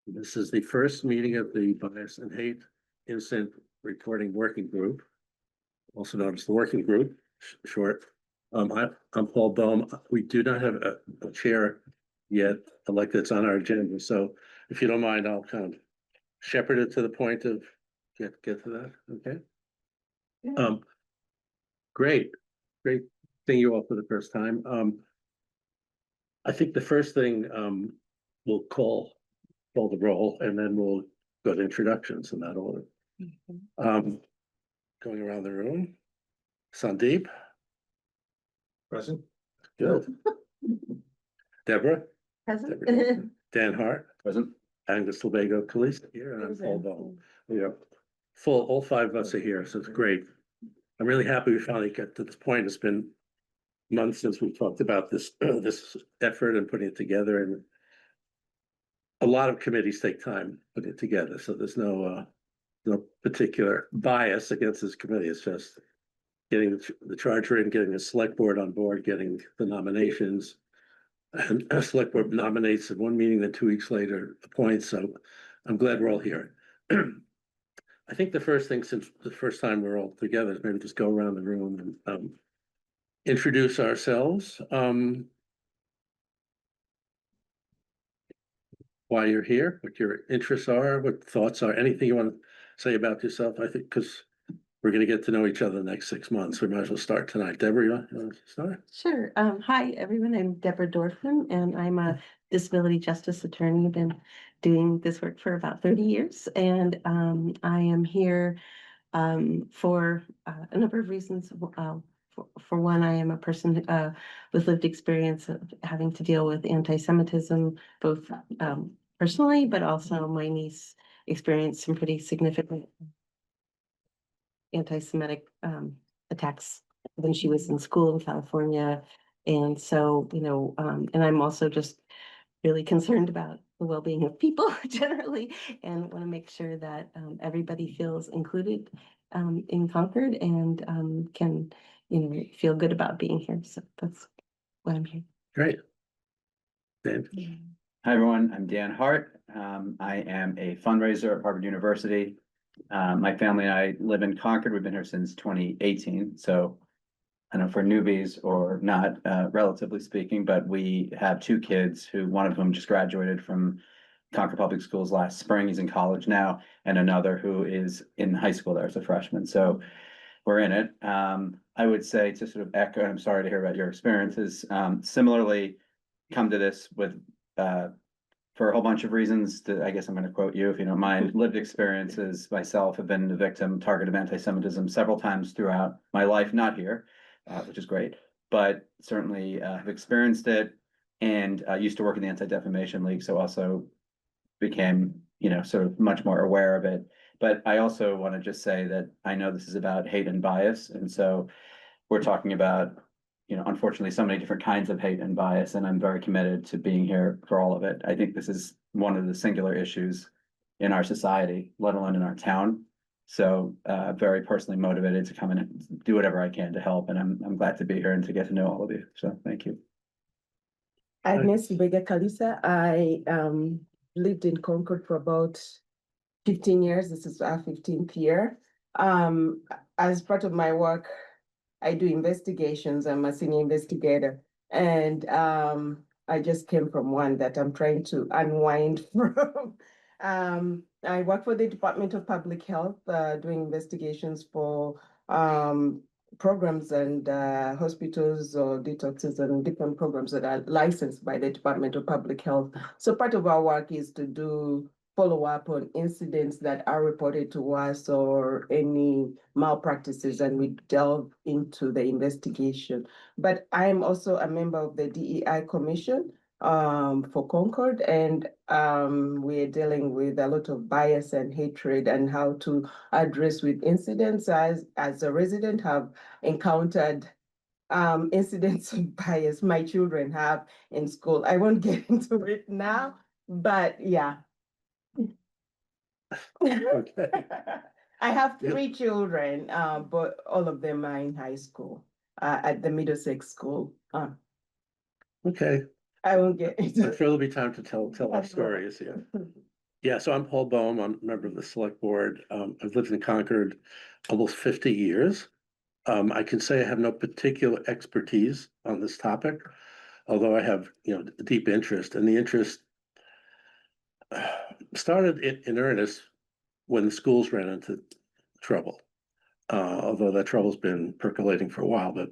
This is the first meeting of the Bias and Hate Incident Reporting Working Group, also known as the Working Group, short. I'm Paul Bohm. We do not have a chair yet, like that's on our agenda. So if you don't mind, I'll kind of shepherd it to the point of get to that. Okay. Yeah. Great seeing you all for the first time. I think the first thing we'll call the roll, and then we'll go to introductions in that order. Going around the room. Sandeep. Present. Good. Deborah. Present. Deborah. Dan Hart. Present. Angus Lebago Calista here, and I'm Paul Bell. We are full, all five of us are here, so it's great. I'm really happy we finally get to this point. It's been months since we talked about this this effort and putting it together, and a lot of committees take time putting it together, so there's no particular bias against this committee. It's just getting the charge written, getting the select board on board, getting the nominations. And a select board nominates at one meeting, then 2 weeks later appoints. So I'm glad we're all here. I think the first thing, since the first time we're all together, is maybe just go around the room and introduce ourselves. Why you're here, what your interests are, what thoughts are, anything you want to say about yourself. I think because we're going to get to know each other the next 6 months. We might as well start tonight. Deborah, you want to start? Sure. Hi, everyone. I'm Deborah Dorfman, and I'm a disability justice attorney. I've been doing this work for about 30 years, and I am here for a number of reasons. For one, I am a person with lived experience of having to deal with anti-Semitism, both personally, but also my niece experienced some pretty significant anti-Semitic attacks when she was in school in California. And so, and I'm also just really concerned about the well-being of people generally, and want to make sure that everybody feels included in Concord and can, feel good about being here. So that's why I'm here. Great. Dan. Hi, everyone. I'm Dan Hart. I am a fundraiser at Harvard University. My family and I live in Concord. We've been here since 2018. So I don't know for newbies or not, relatively speaking, but we have 2 kids who, one of whom just graduated from Concord Public Schools last spring. He's in college now, and another who is in high school there as a freshman. So we're in it. I would say, to sort of echo, and I'm sorry to hear about your experiences, similarly come to this with, for a whole bunch of reasons that I guess I'm going to quote you if you don't mind. Lived experiences. Myself have been the victim, target of anti-Semitism several times throughout my life, not here, which is great, but certainly have experienced it, and used to work in the Anti-Defamation League, so also became, sort of much more aware of it. But I also want to just say that I know this is about hate and bias, and so we're talking about, unfortunately, so many different kinds of hate and bias, and I'm very committed to being here for all of it. I think this is one of the singular issues in our society, let alone in our town. So very personally motivated to come in and do whatever I can to help, and I'm glad to be here and to get to know all of you. So thank you. Agnes Vega Kalisa. I lived in Concord for about 15 years. This is our 15th year. As part of my work, I do investigations. I'm a senior investigator, and I just came from one that I'm trying to unwind from. I work for the Department of Public Health, doing investigations for programs and hospitals or detoxes and different programs that are licensed by the Department of Public Health. So part of our work is to do follow-up on incidents that are reported to us or any malpractices, and we delve into the investigation. But I'm also a member of the DEI Commission for Concord, and we're dealing with a lot of bias and hatred and how to address with incidents. As a resident, have encountered incidents of bias my children have in school. I won't get into it now, but yeah. Okay. I have 3 children, but all of them are in high school, at the Middlesex School. Okay. I won't get I'm into sure there'll be time to tell our stories. Yeah. Yeah, so I'm Paul Bohm. I'm a member of the select board. I've lived in Concord almost 50 years. I can say I have no particular expertise on this topic, although I have, deep interest, and the interest started in earnest when the schools ran into trouble. Although that trouble's been percolating for a while, but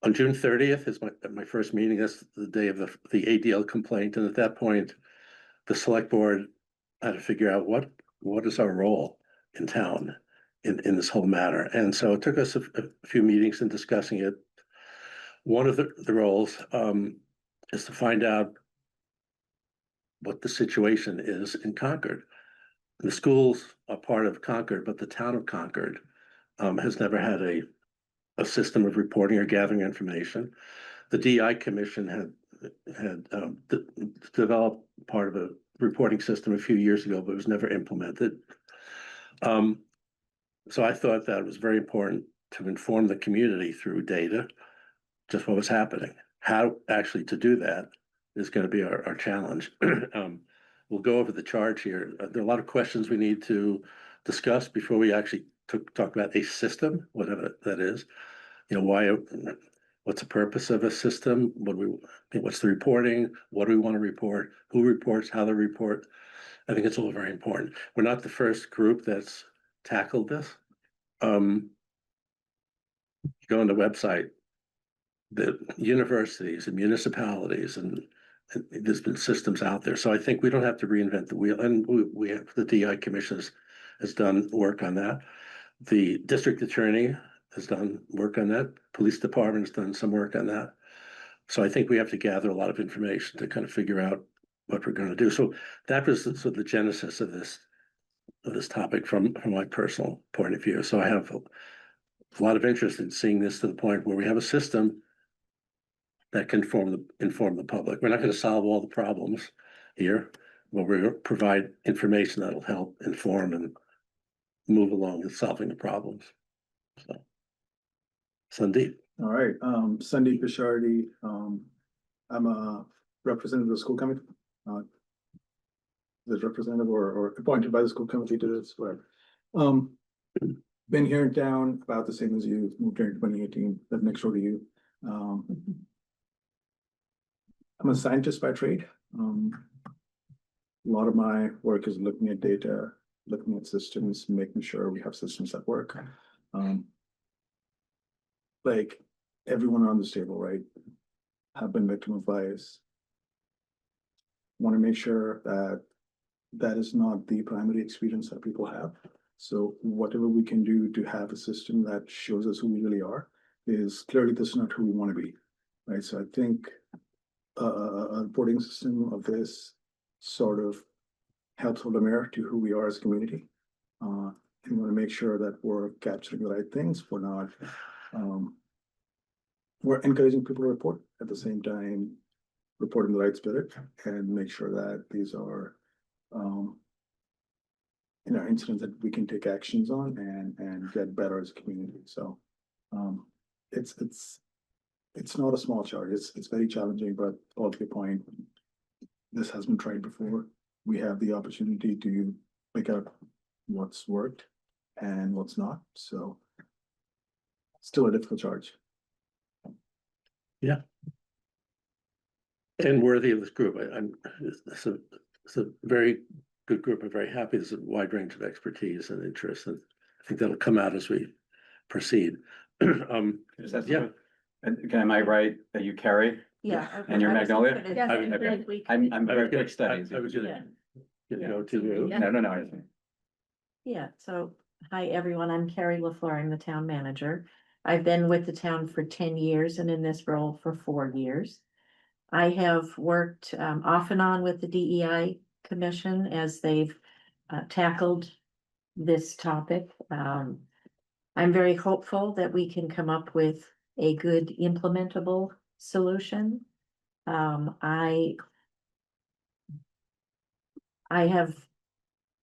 on June 30th is my first meeting. That's the day of the ADL complaint, and at that point, the select board had to figure out what is our role in town in this whole matter. And so it took us a few meetings in discussing it. One of the roles is to find out what the situation is in Concord. The schools are part of Concord, but the town of Concord has never had a system of reporting or gathering information. The DI Commission had developed part of a reporting system a few years ago, but it was never implemented. So I thought that it was very important to inform the community through data, just what was happening. How actually to do that is going to be our challenge. We'll go over the charge here. There are a lot of questions we need to discuss before we actually talk about a system, whatever that is. What's the purpose of a system? What's the reporting? What do we want to report? Who reports? How they report? I think it's all very important. We're not the first group that's tackled this. You go on the website, the universities and municipalities, and there's been systems out there. So I think we don't have to reinvent the wheel. And we have the DI Commission has done work on that. The district attorney has done work on that. Police department has done some work on that. So I think we have to gather a lot of information to kind of figure out what we're going to do. So that was the genesis of this topic from my personal point of view. So I have a lot of interest in seeing this to the point where we have a system that can inform the public. We're not going to solve all the problems here, but we're going to provide information that'll help inform and move along with solving the problems. So, Sandeep. All right, Sandeep Pishardi, I'm a representative of the school committee. The representative or appointed by the school committee to this, whatever. Been here in town about the same as you, moved here in 2018, live next door to you. I'm a scientist by trade. A lot of my work is looking at data, looking at systems, making sure we have systems that work. Like everyone around this table, right, have been victim of bias. Want to make sure that that is not the primary experience that people have. So whatever we can do to have a system that shows us who we really are is clearly this is not who we want to be, right? So I think a reporting system of this sort of helps hold a mirror to who we are as a community. And want to make sure that we're capturing the right things. We're not, we're encouraging people to report at the same time, reporting the right spirit and make sure that these are, incidents that we can take actions on and get better as a community. So, it's not a small charge. It's very challenging, but all to your point, this has been tried before. We have the opportunity to pick up what's worked and what's not. So still a difficult charge. And worthy of this group. It's a very good group. I'm very happy. There's a wide range of expertise and interest, and I think that'll come out as we proceed. Yeah. And am I right that you carry? Yeah. And you're Magnolia? I'm I very was quick studies. gonna Yeah. go to. Yeah. No. Yeah, so, hi, everyone, I'm Carrie LaFleur, I'm the town manager. I've been with the town for 10 years and in this role for 4 years. I have worked off and on with the DEI Commission as they've tackled this topic. I'm very hopeful that we can come up with a good implementable solution. I have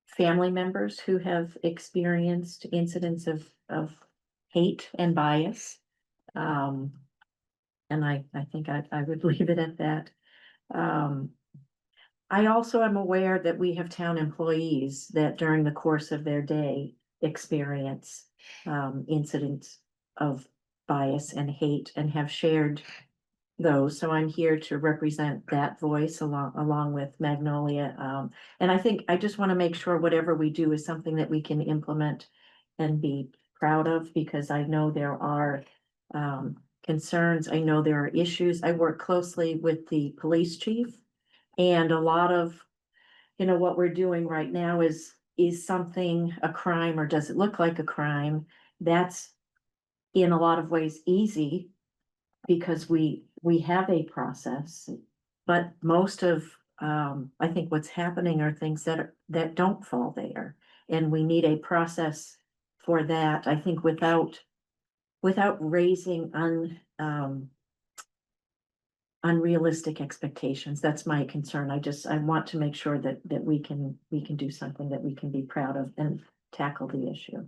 family members who have experienced incidents of hate and bias. And I think I would leave it at that. I also am aware that we have town employees that during the course of their day experience incidents of bias and hate and have shared those. So I'm here to represent that voice along with Magnolia. And I think I just want to make sure whatever we do is something that we can implement and be proud of, because I know there are concerns. I know there are issues. I work closely with the police chief. And a lot of, what we're doing right now is something a crime, or does it look like a crime? That's in a lot of ways easy because we have a process. But most of, I think what's happening are things that don't fall there. And we need a process for that, I think, without raising unrealistic expectations. That's my concern. I want to make sure that we can do something that we can be proud of and tackle the issue.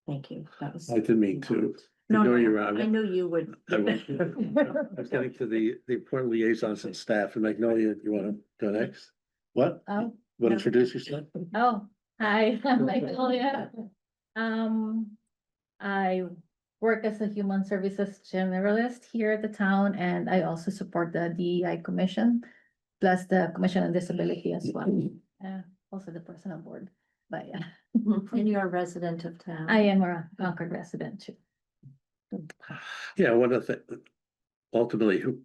Thank you. That was. I didn't mean to. No, ignore you, no, Rob. I knew you would. I was getting to the important liaisons and staff, and Magnolia, you wanna go next? What? Oh, Want no. to introduce yourself? oh, hi, I'm Magnolia. I work as a human services generalist here at the town, and I also support the DEI commission, plus the Commission on Disability as well. Also the personal board, but yeah, And you're a resident of town. I am a Concord resident too. Yeah, one of the, ultimately, who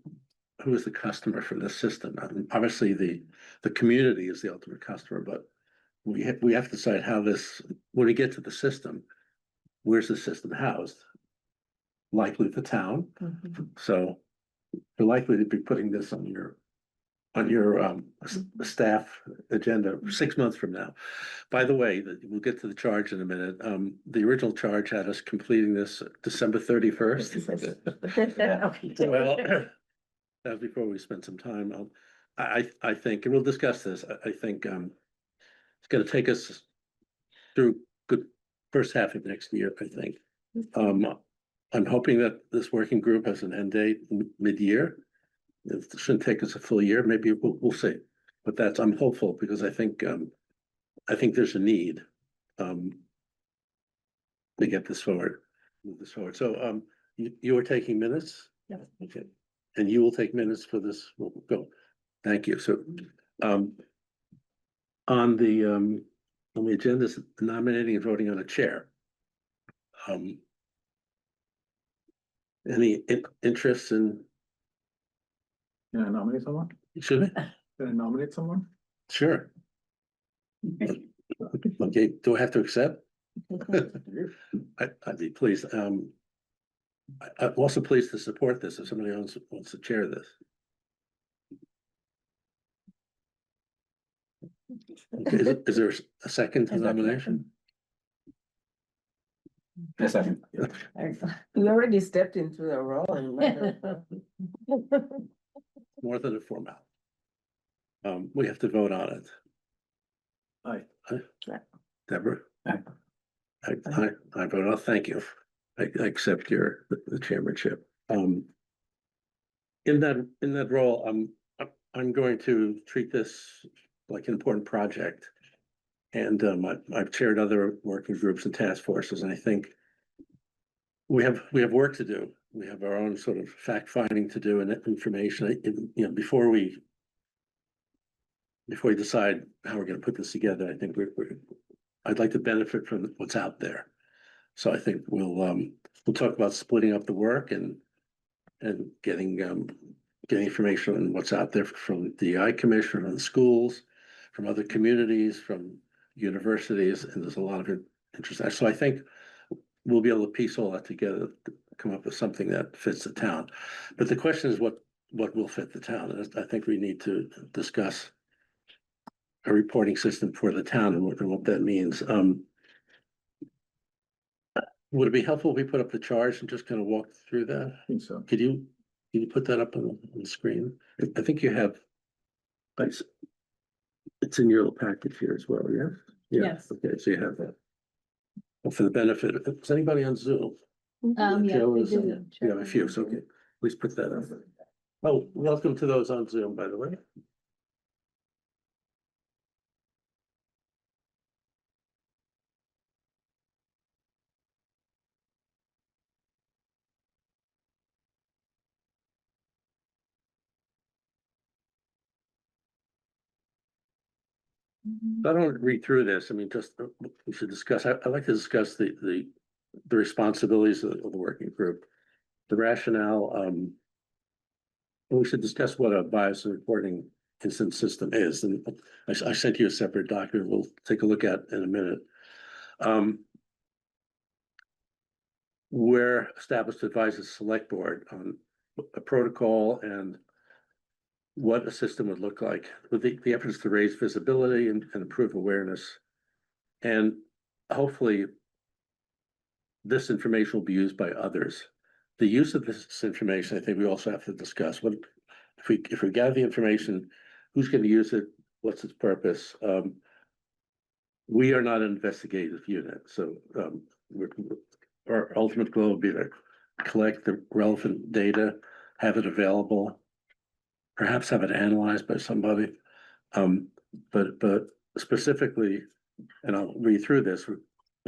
is the customer for this system? I mean, obviously, the community is the ultimate customer, but we have to decide how this, when we get to the system, where's the system housed? Likely the town, Mhm. so you're likely to be putting this on your staff agenda 6 months from now. By the way, we'll get to the charge in a minute. The original charge had us completing this December 31st. Well, that was before we spent some time on, I think, and we'll discuss this, I think, it's gonna take us through good first half of next year, I think. I'm hoping that this working group has an end date mid-year. It shouldn't take us a full year, maybe we'll see, but I'm hopeful because I think there's a need. To get this forward, move this forward, so, you are taking minutes? Yes. Okay, and you will take minutes for this, we'll go, thank you, so, on the agenda is nominating and voting on a chair. Any interest in, Can I nominate someone? should we? Can I nominate someone? Sure. Okay, do I have to accept? I'd be pleased, I'm also pleased to support this if somebody else wants to chair this. Okay, is there a second to nomination? A second. You already stepped into the role. and might as well. More than a formality. We have to vote on it. Aye. Deborah? Aye. I vote on, thank you. I accept the chairmanship. In that role, I'm going to treat this like an important project. And I've chaired other working groups and task forces, and I think we have work to do. We have our own sort of fact finding to do and information, before we decide how we're gonna put this together. I think I'd like to benefit from what's out there. So I think we'll talk about splitting up the work and getting information on what's out there from the DEI commission, from the schools, from other communities, from universities, and there's a lot of interest there. So I think we'll be able to piece all that together, to come up with something that fits the town. But the question is what will fit the town? And I think we need to discuss a reporting system for the town and what that means. Would it be helpful if we put up the charge and just kind of walk through that? I think so. Could you put that up on the screen? I think you have. It's in your little package here as well, yeah? Yeah, Yes. okay, so you have that. Well, for the benefit, is anybody on Zoom? Yeah, Joe we is, do. you have a few, so okay, please put that up. Oh, welcome to those on Zoom, by the way. I don't want to read through this. I mean, just, we should discuss, I'd like to discuss the responsibilities of the working group. The rationale, we should discuss what a bias reporting instant system is, and I sent you a separate document we'll take a look at in a minute. We're established to advise the select board on a protocol and what a system would look like, with the efforts to raise visibility and improve awareness. And hopefully this information will be used by others. The use of this information, I think we also have to discuss. What if we gather the information, who's going to use it? What's its purpose? We are not an investigative unit, so our ultimate goal would be to collect the relevant data, have it available, perhaps have it analyzed by somebody. But specifically, and I'll read through this, we're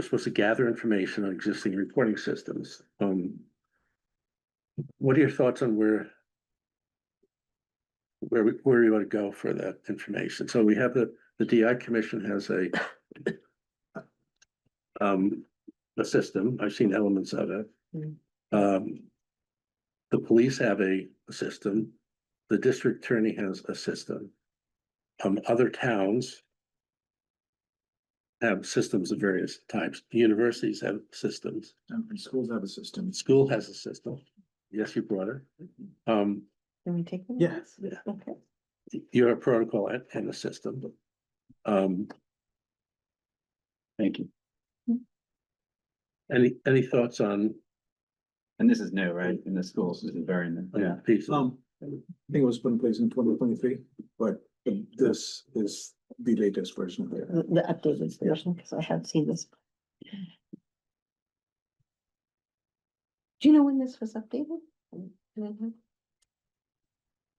supposed to gather information on existing reporting systems. What are your thoughts on where you want to go for that information? So we have the DI Commission has a system. I've seen elements of it. The police have a system. The district attorney has a system. Other towns have systems of various types. Universities have systems. And schools have a system. School has a system. Yes, you brought it. Can we take them? Yeah. Yeah. Okay. You have a protocol and a system. Thank you. Any thoughts on? And this is new, right? In the schools, this is very new. Yeah. Piece of- I think it was put in place in 2023, but this is the latest version of it. The updated version, because I have seen this. Do you know when this was updated?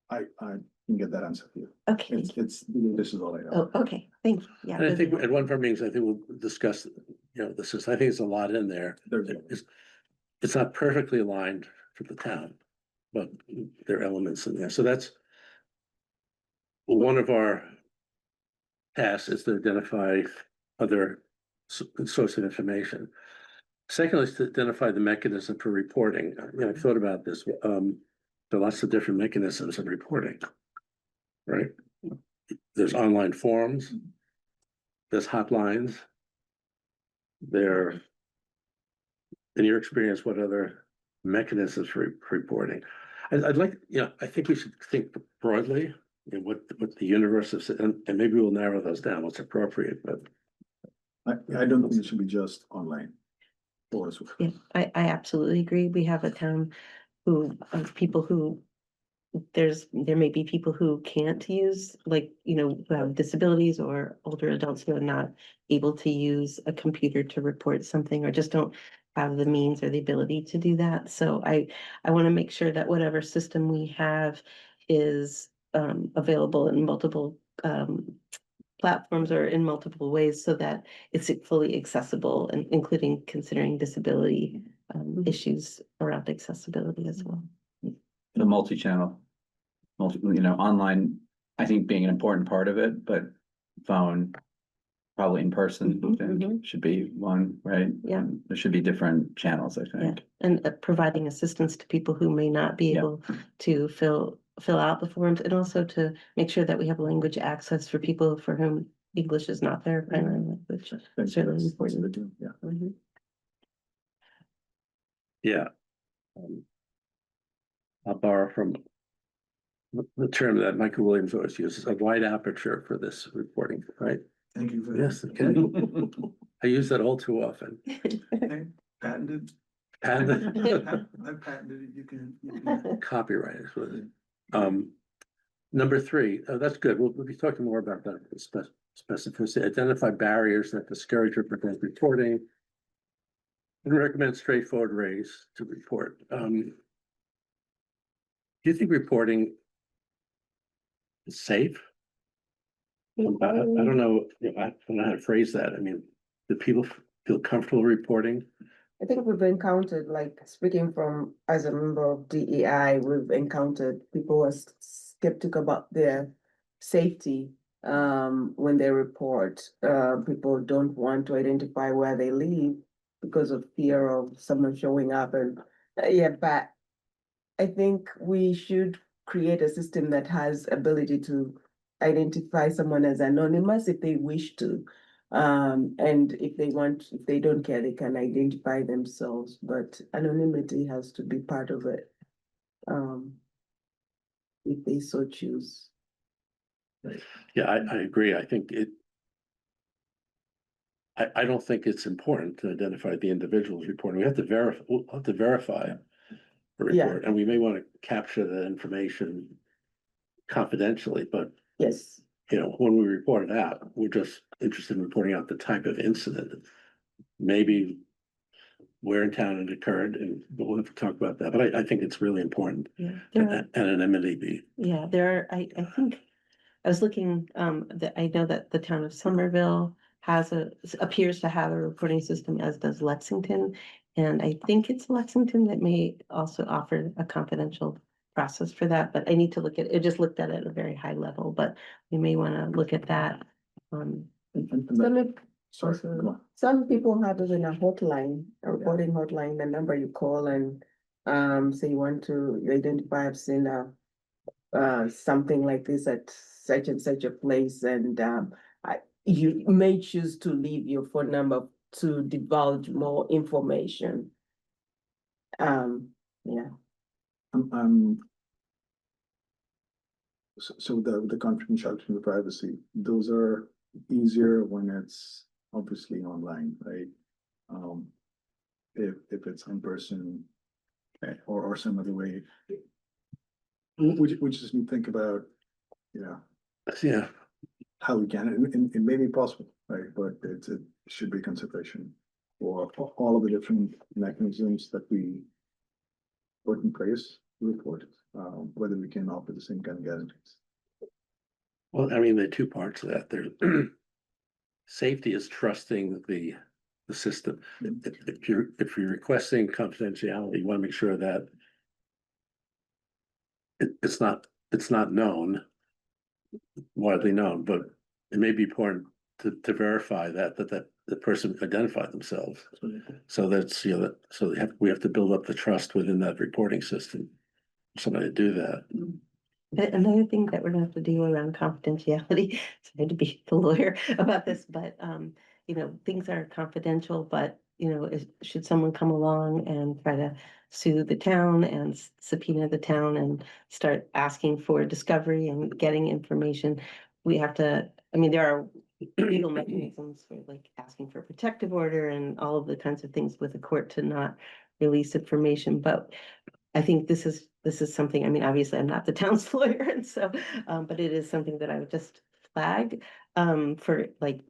I can get that answer for you. Okay, This is all I know. oh, okay, thank you, yeah. And I think at one of our meetings, I think we'll discuss, this is, I think it's a lot in there. It's not perfectly aligned for the town, but there are elements in there. So that's one of our tasks, is to identify other sources of information. Secondly, is to identify the mechanism for reporting. I've thought about this. There are lots of different mechanisms of reporting, right? There's online forums, there's hotlines. There, in your experience, what other mechanisms for reporting? I'd like, I think we should think broadly, what the universe is, and maybe we'll narrow those down, what's appropriate, but. I don't think it should be just online. Yeah, I absolutely agree. We have a town who, of people who, there may be people who can't use, like, who have disabilities or older adults who are not able to use a computer to report something, or just don't have the means or the ability to do that. So I want to make sure that whatever system we have is available in multiple platforms or in multiple ways, so that it's fully accessible, and including considering disability issues around accessibility as well. The multi-channel, online, I think being an important part of it, but phone, probably in person, should be one, right? Yeah. There should be different channels, I Yeah, think. and providing assistance to people who may not be Yeah. able to fill out the forms, and also to make sure that we have language access for people for whom English is not their primary language. Thank you. Certainly That's important. good too. Yeah. Mhm. Yeah. I'll borrow from the term that Michael Williams always uses, a wide aperture for this reporting, right? Thank you for that. Yes, okay. I use that all too often. Patented. And I've patented it. You can. copyright is what it is. Number 3, that's good. We'll be talking more about that specificity. Identify barriers that discourage or prevent reporting, and recommend straightforward ways to report. Do you think reporting is safe? I don't know, I don't know how to phrase that. I mean, do people feel comfortable reporting? I think we've encountered, like, speaking from as a member of DEI, we've encountered people who are skeptical about their safety when they report, people don't want to identify where they live because of fear of someone showing up and, yeah, but I think we should create a system that has ability to identify someone as anonymous if they wish to. And if they don't care, they can identify themselves, but anonymity has to be part of it. If they so choose. Yeah, I agree. I think I don't think it's important to identify the individuals reporting. We'll have to verify a Yeah. report, and we may want to capture the information confidentially, but Yes, when we report it out, we're just interested in reporting out the type of incident. Maybe where in town it occurred, and we'll have to talk about that, but I think it's really important. Yeah, that anonymity be. yeah, there are, I think, I was looking, I know that the town of Somerville appears to have a reporting system, as does Lexington. And I think it's Lexington that may also offer a confidential process for that, but I need to look at, it just looked at it at a very high level, but we may want to look at that. And that- Sorry, go on. some people have even a hotline, a reporting hotline, the number you call and, say you want to identify, I've seen something like this at such and such a place, and you may choose to leave your phone number to divulge more information. Yeah. So the confidentiality and the privacy, those are easier when it's obviously online, right? If it's in person or some other way. We just need to think about, Yeah, how we can, and it may be possible, right? But it should be consideration for all of the different mechanisms that we put in place to report, whether we can offer the same kind of guarantees. well, I mean, there are two parts of that. There's safety is trusting the system. If you're requesting confidentiality, you want to make sure that it's not known, widely known, but it may be important to verify that the person identified themselves. So that's, we have to build up the trust within that reporting system. Somebody to do that. Another thing that we're gonna have to do around confidentiality, sorry to be the lawyer about this, but, things are confidential, but, should someone come along and try to sue the town and subpoena the town and start asking for discovery and getting information, we have to, there are legal mechanisms for like asking for a protective order and all of the kinds of things with the court to not release information, but I think this is something, obviously, I'm not the town's lawyer, and so, but it is something that I would just flag, for like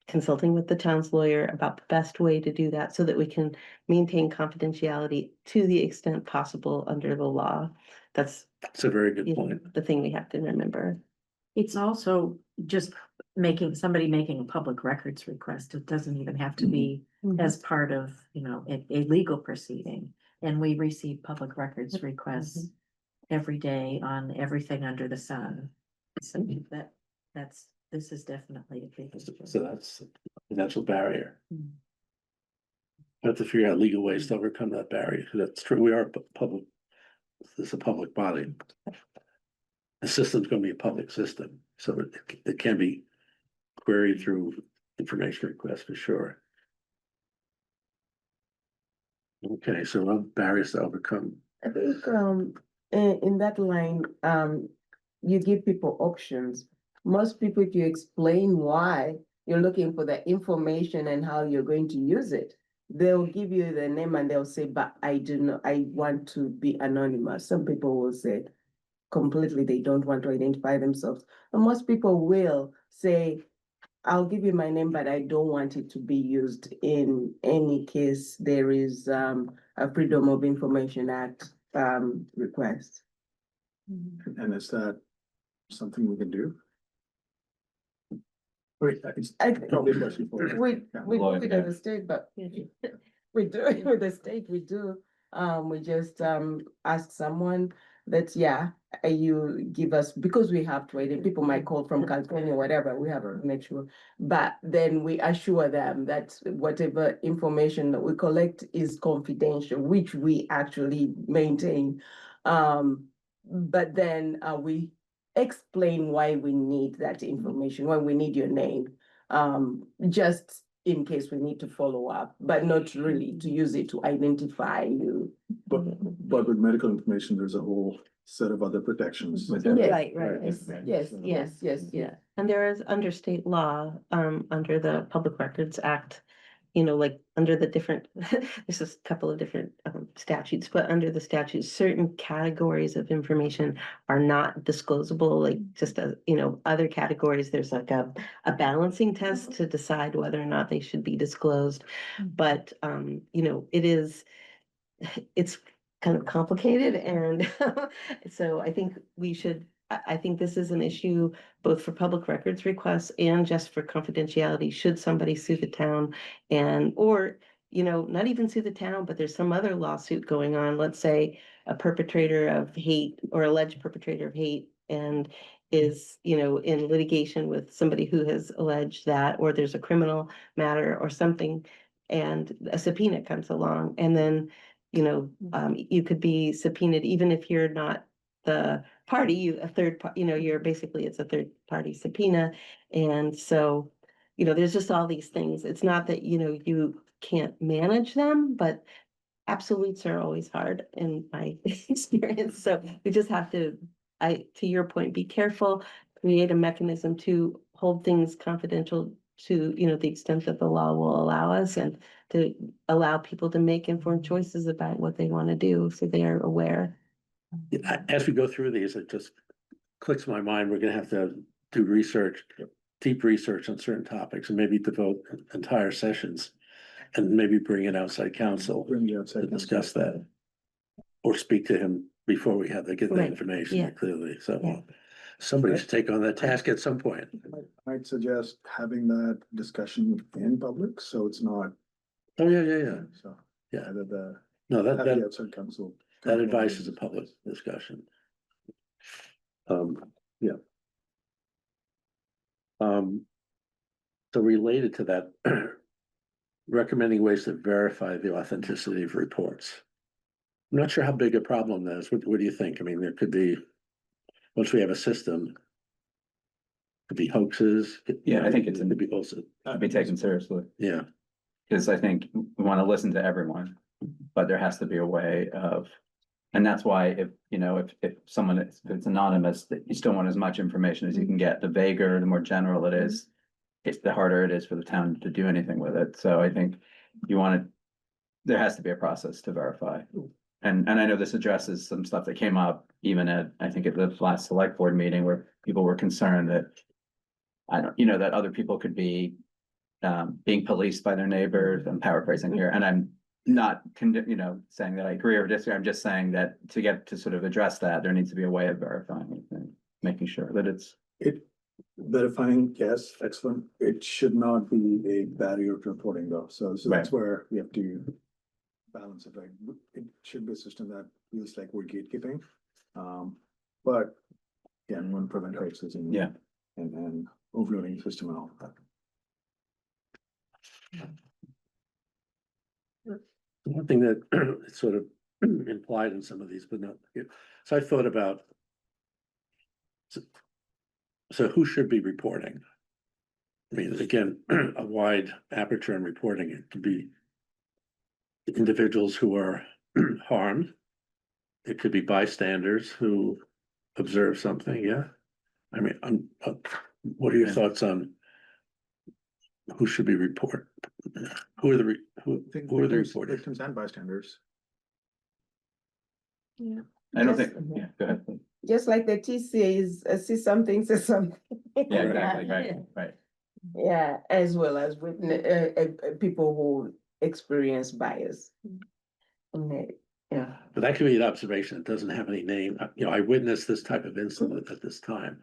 consulting with the town's lawyer about the best way to do that so that we can maintain confidentiality to the extent possible under the law. That's It's a very good point. the thing we have to remember. It's also just somebody making a public records request. It doesn't even have to be as part of, a legal proceeding. And we receive public records requests every day on everything under the sun. So this is definitely a big issue. So that's a potential barrier. Mm. We have to figure out legal ways to overcome that barrier. That's true. We are public. It's a public body. The system's going to be a public system, so it can be queried through information requests for sure. Okay, so barriers to overcome. I think, in that line, you give people options. Most people, if you explain why you're looking for the information and how you're going to use it, they'll give you the name and they'll say, but I want to be anonymous. Some people will say completely, they don't want to identify themselves. And most people will say, I'll give you my name, but I don't want it to be used in any case there is a Freedom of Information Act request. And is that something we can do? Wait, it's I probably a question for you. We Lawyer, do it yeah. at the state, but we do it with the state, we do. We just ask someone, that, yeah, you give us, because we have to, and people might call from California, whatever, we have to make sure. But then we assure them that whatever information that we collect is confidential, which we actually maintain. But then we explain why we need that information, why we need your name. Just in case we need to follow up, but not really to use it to identify you. But with medical information, there's a whole set of other protections. With Yes, it. Right, Yes, yes. And there is under state law, under the Public Records Act, you know, like under the different, there's a couple of different statutes, but under the statutes, certain categories of information are not disclosable, like just as, you know, other categories, there's like a balancing test to decide whether or not they should be disclosed. But, you know, it's kind of complicated and so I think we should, I think this is an issue both for public records requests and just for confidentiality. Should somebody sue the town and, or, you know, not even sue the town, but there's some other lawsuit going on, let's say a perpetrator of hate or alleged perpetrator of hate and is, you know, in litigation with somebody who has alleged that, or there's a criminal matter or something, and a subpoena comes along, and then, you know, you could be subpoenaed, even if you're not the party, a third part, you know, you're basically, it's a third party subpoena. And so, you know, there's just all these things. It's not that, you know, you can't manage them, but absolutes are always hard in my experience. So we just have to, to your point, be careful, create a mechanism to hold things confidential to, you know, the extent that the law will allow us, and to allow people to make informed choices about what they want to do, so they are aware. As we go through these, it just clicks in my mind, we're gonna have to do research, deep research on certain topics, and maybe devote entire sessions. And maybe bring in outside counsel Bring the outside to counsel. discuss that. Or speak to him before we have to get that Right, information yeah. clearly, so. Yeah. Somebody should take on that task at some point. I'd suggest having that discussion in public, so it's not, Oh, yeah. so. Yeah. Either No, have the that outside counsel. that advice is a public discussion. Yeah. So related to that, recommending ways to verify the authenticity of reports. I'm not sure how big a problem that is. What do you think? I mean, there could be, once we have a system, could be hoaxes. Yeah, I think it's it could be also, To be taken seriously, yeah, because I think we want to listen to everyone, but there has to be a way of. And that's why if, you know, if someone, if it's anonymous, that you still want as much information as you can get, the vaguer, the more general it is. It's the harder it is for the town to do anything with it, so I think you want to. There has to be a process to verify. And I know this addresses some stuff that came up even at, I think at the last select board meeting where people were concerned that. You know, that other people could be being policed by their neighbors. I'm paraphrasing here, and I'm not, you know, saying that I agree or disagree. I'm just saying that to get to sort of address that, there needs to be a way of verifying it and making sure that it's. Verifying, yes, excellent. It should not be a barrier to reporting though, so that's where we have to balance it, right? It should be a system that feels like we're gatekeeping. But again, we want to prevent hoaxes and. Yeah. And overloading the system and all of that. one thing that it's sort of implied in some of these, but not, so I thought about. So who should be reporting? I mean, again, a wide aperture in reporting. It could be individuals who are harmed. It could be bystanders who observe something, yeah? I mean, what are your thoughts on who should be report? Who are the, who are the reporters? Victims and bystanders. I don't Yes. think, yeah, go ahead. Just like the TCA is, see something, say something. Yeah, exactly, right. Yeah, as well as with people who experience bias. Yeah. But that could be an observation. It doesn't have any name. You know, I witnessed this type of incident at this time,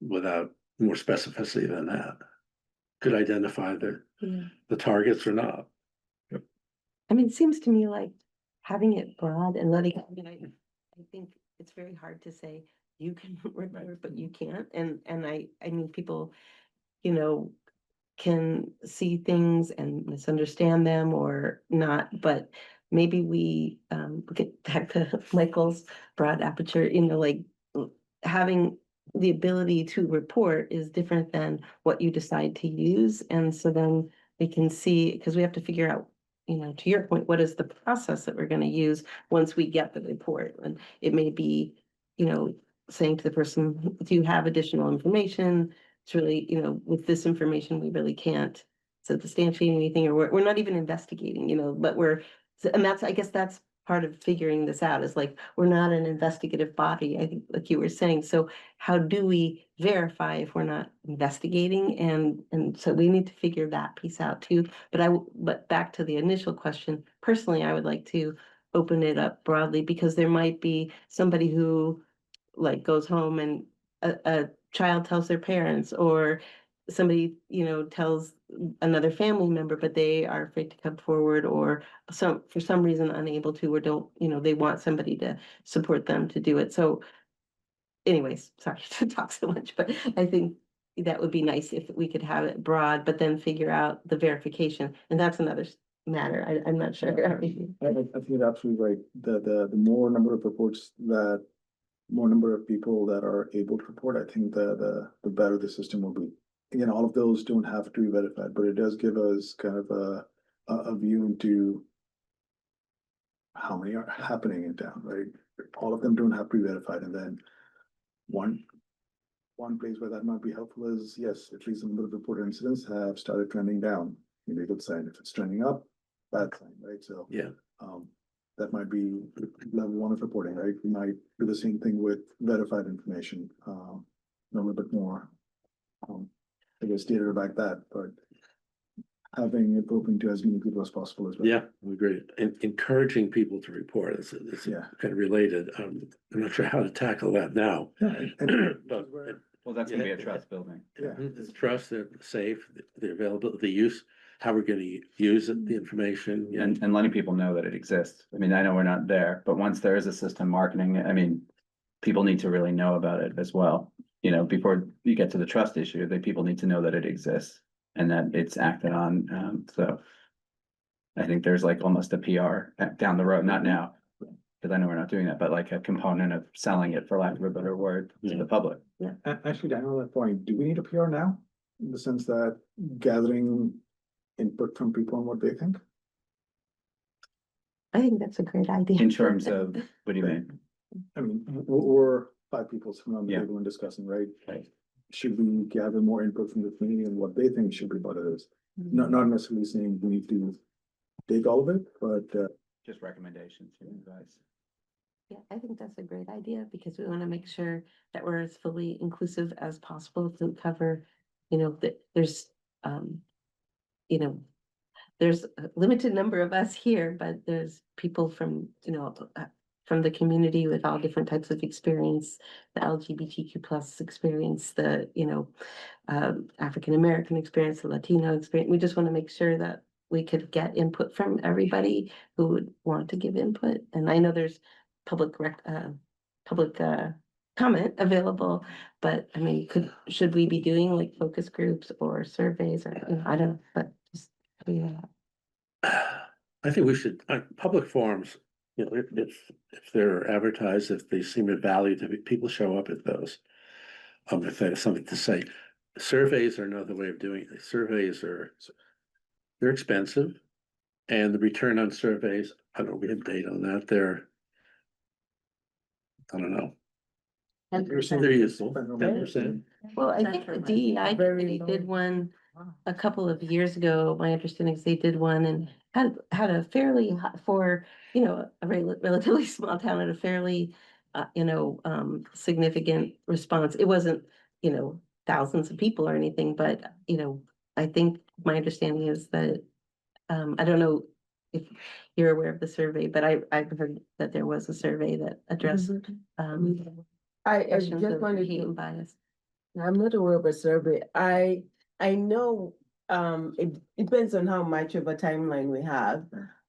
without more specificity than that. Could identify the targets or not. I mean, it seems to me like having it broad and letting, you know, I think it's very hard to say, you can report, but you can't, and I mean, people, you know, can see things and misunderstand them or not, but maybe we get back to Michael's broad aperture, you know, like having the ability to report is different than what you decide to use. And so then we can see, because we have to figure out, you know, to your point, what is the process that we're going to use once we get the report? And it may be, you know, saying to the person, do you have additional information? It's really, you know, with this information, we really can't substantiate anything, or we're not even investigating, you know, but and that's, I guess that's part of figuring this out, is like, we're not an investigative body, I think, like you were saying. So how do we verify if we're not investigating? And so we need to figure that piece out too. But back to the initial question, personally, I would like to open it up broadly, because there might be somebody who like goes home and a child tells their parents, or somebody, you know, tells another family member, but they are afraid to come forward, or for some reason unable to, or don't, you know, they want somebody to support them to do it. So anyways, sorry to talk so much, but I think that would be nice if we could have it broad, but then figure out the verification, and that's another matter. I'm not sure. I think you're absolutely right. The more number of reports that, more number of people that are able to report, I think the better the system will be. Again, all of those don't have to be verified, but it does give us kind of a view into how many are happening in town, right? All of them don't have to be verified, and then one place where that might be helpful is, yes, at least the number of reported incidents have started trending down. Maybe a good sign. If it's trending up, bad sign, right? So Yeah. that might be level one of reporting, right? We might do the same thing with verified information, know a little bit more. I guess data to back that, but having it open to as many people as possible as well. Yeah, we agree. And encouraging people to report is Yeah. kind of related. I'm not sure how to tackle that now. Yeah, and But Well, that's gonna be a Yeah. trust building. yeah, it's trust, the safe, the availability, the use, how we're gonna use it, the information. Yeah. And letting people know that it exists. I mean, I know we're not there, but once there is a system marketing, I mean, people need to really know about it as well. You know, before you get to the trust issue, people need to know that it exists and that it's acted on. So I think there's like almost a PR down the road, not now, because I know we're not doing that, but like a component of selling it, for lack of a better word, to the public. actually, I know that point. Do we need a PR now? In the sense that gathering input from people on what they think? I think that's a great idea. In terms of, what do you mean? I mean, we're five people sitting on the Yeah. table and discussing, right? Right. Should we gather more input from the community and what they think should be part of this? Not necessarily saying we need to take all of it, but Just recommendations, your advice. Yeah, I think that's a great idea, because we want to make sure that we're as fully inclusive as possible to cover, you know, that there's, you know, there's a limited number of us here, but there's people from, you know, from the community with all different types of experience, the LGBTQ plus experience, the, you know, African-American experience, the Latino experience. We just want to make sure that we could get input from everybody who would want to give input. And I know there's public comment available, but I mean, should we be doing like focus groups or surveys, or, you know, I don't know, but just, yeah. I think we should, public forums, you know, if they're advertised, if they seem of value to people show up at those. If they have something to say. Surveys are another way of doing it. Surveys they're expensive. And the return on surveys, I don't know, we have data on that, I don't know, 10%. they're useful, 10%. Well, I think the DEI Very committee low. did one a couple of years ago. My understanding is they did one and had a fairly for, you know, a relatively small town, and a fairly, you know, significant response. It wasn't, you know, thousands of people or anything, but, you know, I think my understanding is that, I don't know if you're aware of the survey, but I've heard that there was a survey that addressed, I questions just of wanted hate to, and bias. I'm not aware of a survey. I know, it depends on how much of a timeline we have.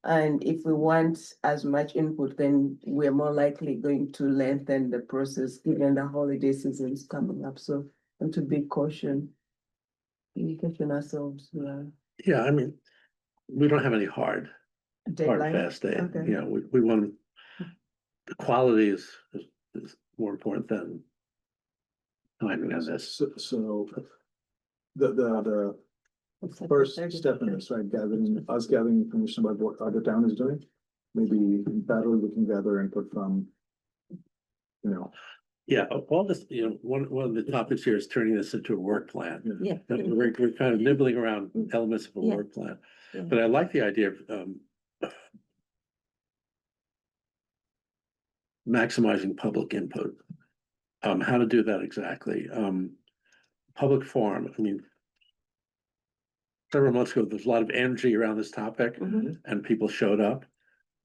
And if we want as much input, then we're more likely going to lengthen the process given the holiday seasons coming up. So and to be caution. We caution ourselves, Yeah, I mean, we don't have any hard deadline. fast date, Okay. you know, we want. The quality is more important than timing on this. So the first step in this, right, gathering information about what other town is doing. Maybe in parallel, we can gather input from, you know, Yeah, all this, you know, one of the topics here is turning this into a work plan. Yeah. And we're kind of nibbling around elements of a Yeah. work plan, Yeah. but I like the idea of maximizing public input. How to do that exactly? Public forum, I mean. Several months ago, there's a lot of energy around this topic Mhm. and people showed up.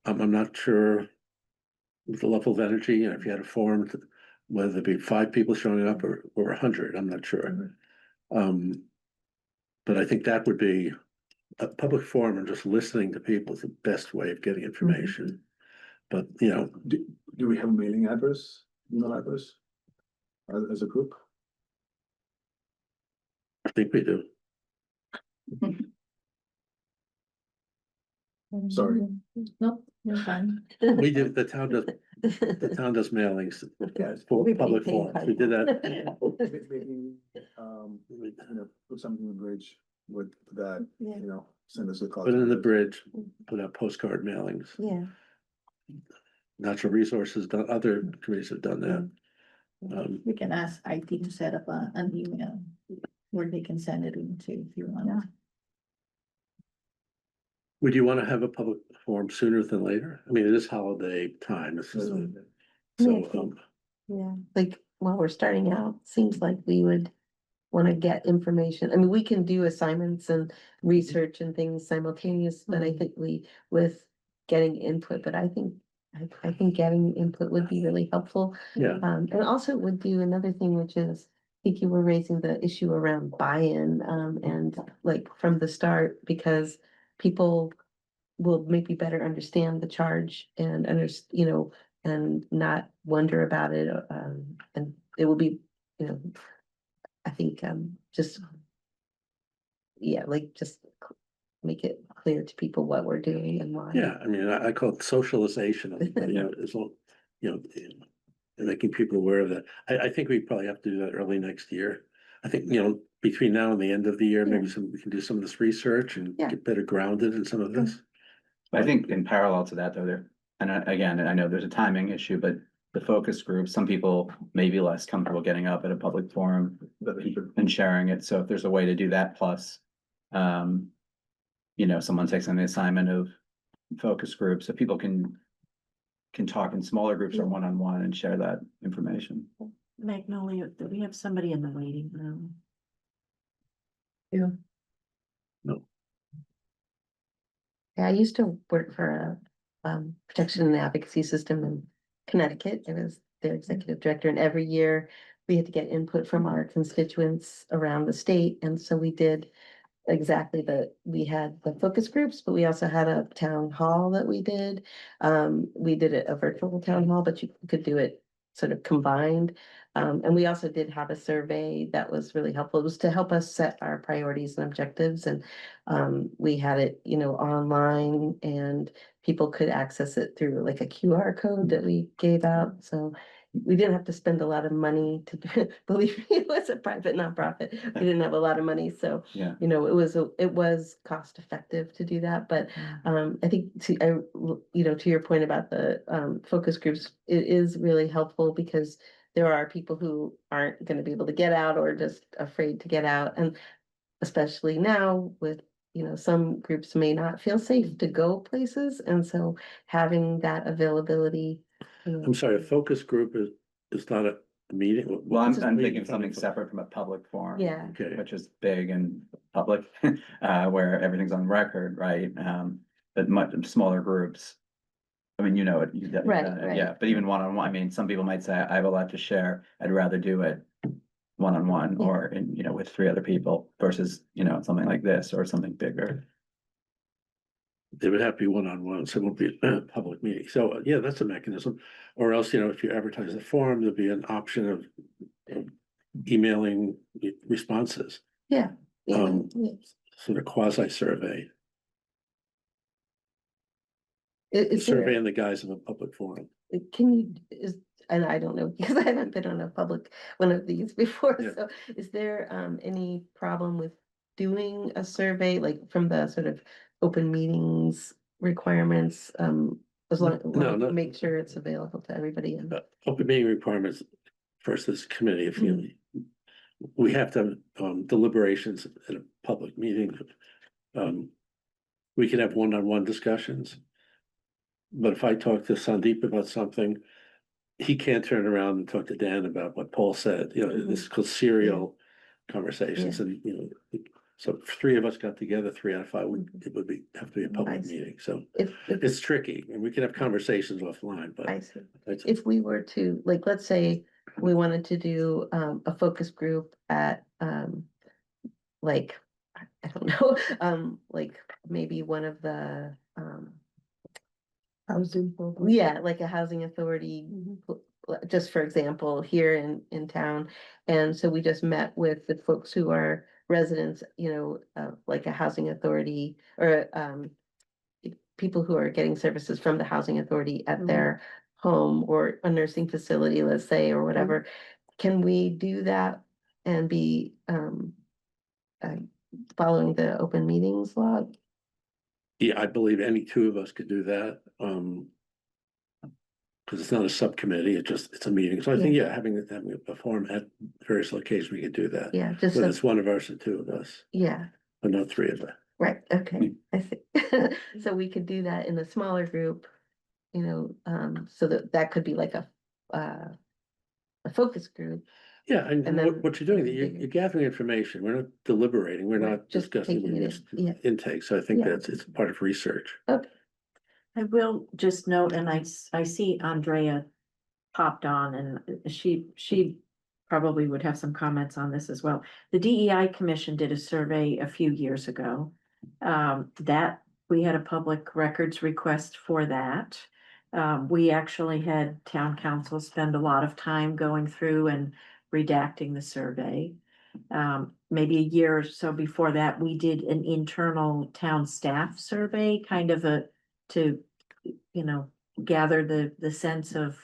I'm not sure the level of energy, you know, if you had a forum, whether it be 5 people showing up or 100, I'm not sure. But I think that would be a public forum and just listening to people is the best way of getting information. But, you know, do we have a mailing address, email address? As a group? I think we do. Sorry. Nope, you're fine. We do, the town does mailings Yes. for Everybody public paying forums. We did that. Maybe, you know, put something in the bridge with that, Yeah. you know, send us a call. Put it in the bridge, put out postcard mailings. Yeah. Natural resources, other committees have done that. We can ask IT to set up an email where they can send it into if you want. Would you want to have a public forum sooner than later? I mean, it is holiday time. This is, so, Yeah, like while we're starting out, seems like we would want to get information. I mean, we can do assignments and research and things simultaneous, but I think with getting input, but I think getting input would be really helpful. yeah, And also would do another thing, which is, I think you were raising the issue around buy-in, and like from the start, because people will maybe better understand the charge and you know, and not wonder about it, and it will be, you know, I think, just, yeah, like, just make it clear to people what we're doing and why. yeah. I mean, I call it socialization of, you know, as well, you know, and making people aware of that. I think we probably have to do that early next year. I think, you know, between now and the end of the year, maybe we can do some of this research and Yeah. get better grounded in some of this. I think in parallel to that, though, again, I know there's a timing issue, but the focus group, some people may be less comfortable getting up at a public forum and sharing it. So if there's a way to do that, plus, you know, someone takes on the assignment of focus groups, so people can talk in smaller groups or one-on-one and share that information. Magnolia, do we have somebody in the waiting room? Yeah, I used to work for a protection and advocacy system in Connecticut. I was their executive director, and every year we had to get input from our constituents around the state. And so we did exactly we had the focus groups, but we also had a town hall that we did. We did a virtual town hall, but you could do it sort of combined. And we also did have a survey that was really helpful. It was to help us set our priorities and objectives. And we had it, you know, online, and people could access it through like a QR code that we gave out. So we didn't have to spend a lot of money to believe me, it was a private nonprofit. We didn't have a lot of money. So, Yeah. you know, it was cost effective to do that. But I think you know, to your point about the focus groups, it is really helpful because there are people who aren't going to be able to get out or just afraid to get out. And especially now with, you know, some groups may not feel safe to go places. And so having that availability. You know, I'm sorry, a focus group is not a meeting. Well, I'm What are you thinking of something talking about? separate from a public forum. Yeah. Okay, Which is big and public, where everything's on record, right? But much smaller groups. I mean, you know it. Right. Yeah, but even one-on-one, I mean, some people might say, I have a lot to share. I'd rather do it one-on-one Yeah. or you know, with 3 other people versus, you know, something like this or something bigger. They would have to be one-on-one, so it won't be a public meeting. So, yeah, that's a mechanism. Or else, if you advertise the forum, there'll be an option of emailing responses, Yeah. Um, sort of quasi survey, Is survey there, in the guise of a public forum. can you, and I don't know, because I haven't been on a public one of these before, Yeah. so is there any problem with doing a survey, like from the sort of open meetings requirements, as long, No, no. make sure it's available to everybody and. Open meeting requirements first, this committee, if you, we have to have deliberations at a public meeting. We can have one-on-one discussions. But if I talk to Sandeep about something, he can't turn around and talk to Dan about what Paul said, this is called serial conversations and, so if three of us got together, 3 out of 5, it would have to be a public I see. meeting, so If, it's tricky, and we can have conversations offline, but. I see. it's- If we were to, like, let's say we wanted to do a focus group at like, I don't know, like maybe one of the Housing program. yeah, like a housing authority, just for example, here in town. And so we just met with the folks who are residents, like a housing authority or people who are getting services from the housing authority at their home or a nursing facility, let's say, or whatever. Can we do that and be following the open meetings law? Yeah, I believe any two of us could do that, because it's not a subcommittee, it's a meeting, so I think, having a forum at various locations, we could do that. Yeah, just, Whether it's one of us or two of us, yeah, but not 3 of us. right, okay, I see. So we could do that in a smaller group, so that could be like a focus group. Yeah, and And what, then what you're doing, you're bigger. gathering information, we're not deliberating, we're Right, not just discussing, taking we're it just in, yeah. intake, so I think Yeah. it's part of research. I will just note, and I see Andrea popped on and she probably would have some comments on this as well. The DEI Commission did a survey a few years ago. That we had a public records request for that. We actually had town council spend a lot of time going through and redacting the survey. Maybe a year or so before that, we did an internal town staff survey, kind of to gather the sense of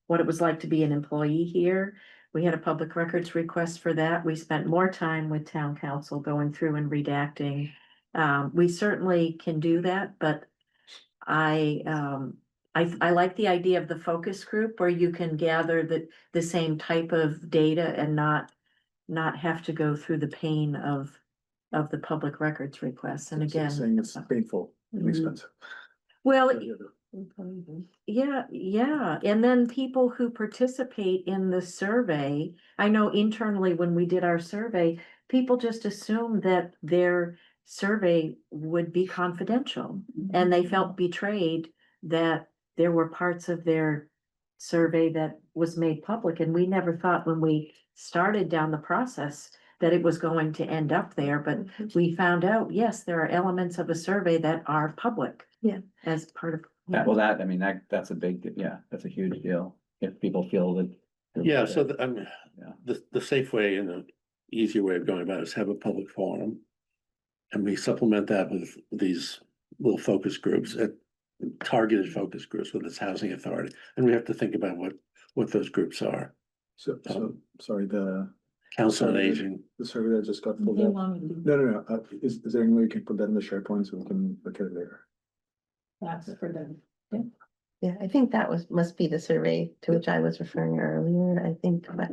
what it was like to be an employee here. We had a public records request for that. We spent more time with town council going through and redacting. We certainly can do that, but I like the idea of the focus group where you can gather the same type of data and not have to go through the pain of the public records requests. And So you're again. saying it's painful and Mhm. expensive. Well, yeah, and then people who participate in the survey, I know internally when we did our survey, people just assumed that their survey would be confidential. And they felt betrayed that there were parts of their survey that was made public, and we never thought when we started down the process that it was going to end up there, but we found out, yes, there are elements of a survey that are public. Yeah. As part of. Well, that's a big, that's a huge deal, if people feel that. Yeah, so Yeah. the safe way and the easier way of going about it is have a public forum. And we supplement that with these little focus groups, targeted focus groups with this housing authority, and we have to think about what those groups are. So, sorry, the Council on Sorry. Aging, survey that just got pulled up. No, is there any way you can put that in the SharePoint so we can look at it later? That's for them. Yeah, I think that must be the survey to which I was referring earlier, I think, but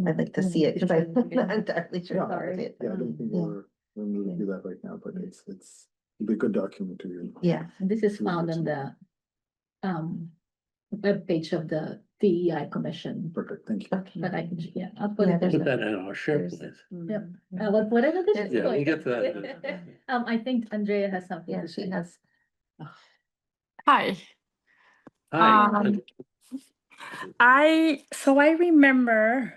I'd like to see it, because I'm not entirely sure. Yeah, how to see it. Yeah, I don't think Yeah. we're gonna do that right now, but it's, it'd be a good document to you. Yeah, And this is found on the webpage of the DEI Commission, Perfect, thank you. okay. but I can, I'll put Yeah, it. there's put that in our SharePoint. Yep. Whatever this is. Yeah, we'll get to that. I think Andrea has something Yeah, to she say. has, Hi. Hi, I remember,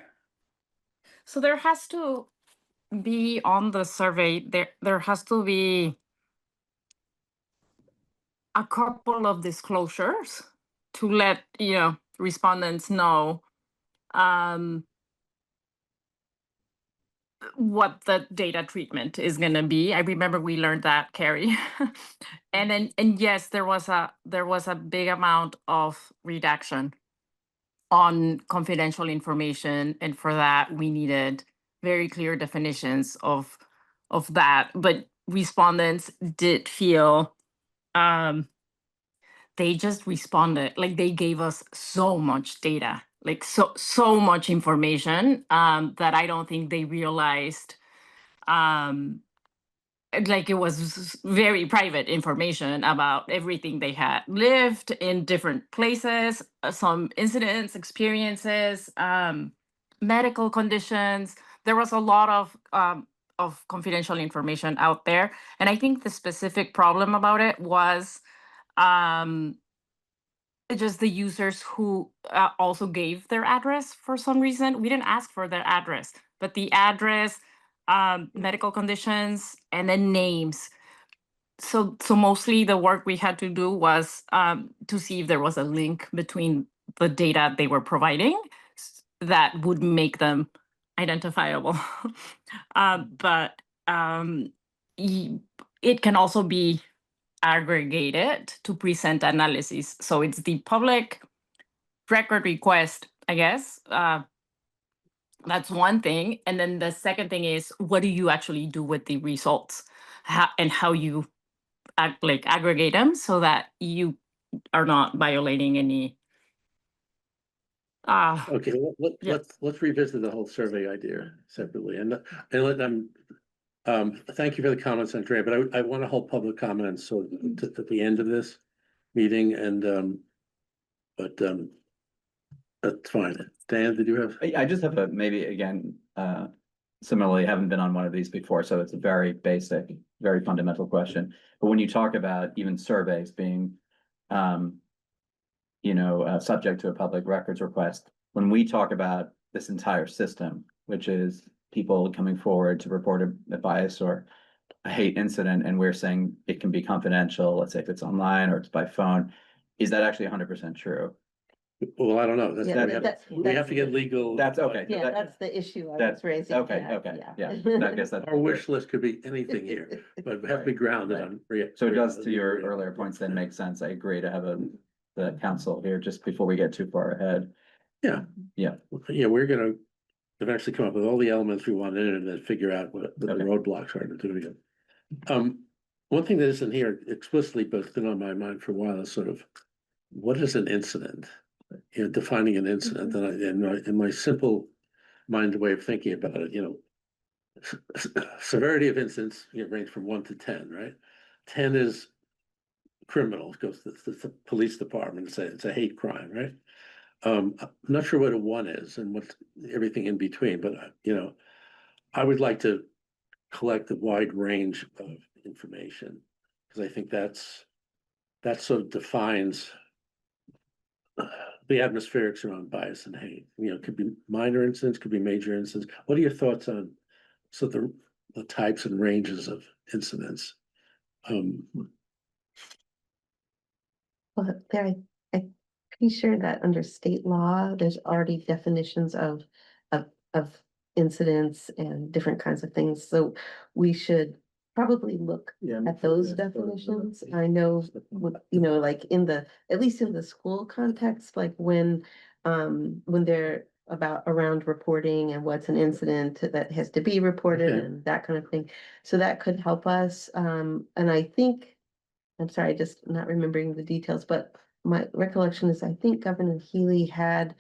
so there has to be on the survey, there has to be a couple of disclosures to let, respondents know what the data treatment is going to be. I remember we learned that, Carrie. And yes, there was a big amount of redaction on confidential information, and for that we needed very clear definitions of that. But respondents did feel they just responded, like they gave us so much data, like so much information that I don't think they realized like it was very private information about everything they had lived in different places, some incidents, experiences, medical conditions. There was a lot of confidential information out there, and I think the specific problem about it was just the users who also gave their address for some reason. We didn't ask for their address, but the address, medical conditions, and then names. So mostly the work we had to do was to see if there was a link between the data they were providing that would make them identifiable. But it can also be aggregated to present analysis. So it's the public record request, I guess. That's one thing. And then the second thing is, what do you actually do with the results, and how you aggregate them so that you are not violating any. Okay, Yeah. let's revisit the whole survey idea separately, and let them. Thank you for the comments, Andrea, but I want to hold public comments so at the end of this meeting, and but that's fine. Dan, did you have? I just have maybe again, similarly, haven't been on one of these before, so it's a very basic, very fundamental question. But when you talk about even surveys being, subject to a public records request, when we talk about this entire system, which is people coming forward to report a bias or a hate incident, and we're saying it can be confidential, let's say if it's online or it's by phone, is that actually 100% true? Well, I don't know. We have to get that's- legal. That's okay. Yeah, that's the issue I That's was raising. okay, yeah. I guess that's. Our wish list could be anything here, but we have to be grounded on. So it does, to your earlier points, then make sense. I agree to have the council here just before we get too far ahead. Yeah, we're gonna eventually come up with all the elements we want in it and then figure out what the Okay. roadblocks are to doing it. One thing that isn't here explicitly, but it's been on my mind for a while is sort of, what is an incident? Defining an incident, and in my simple mind way of thinking about it, severity of incidents, range from 1 to 10, right? 10 is criminal, it goes to the police department, it's a hate crime, right? I'm not sure what a 1 is and what's everything in between, but I would like to collect a wide range of information, because I think that sort of defines the atmospherics around bias and hate. It could be minor incidents, could be major incidents. What are your thoughts on the types and ranges of incidents? Well, I'm pretty sure that under state law, there's already definitions of incidents and different kinds of things. So we should probably look at those definitions. I know, like at least in the school context, like when they're around reporting and what's an incident that has to be reported Okay. and that kind of thing. So that could help us. And I think, I'm sorry, just not remembering the details, but my recollection is I think Governor Healy had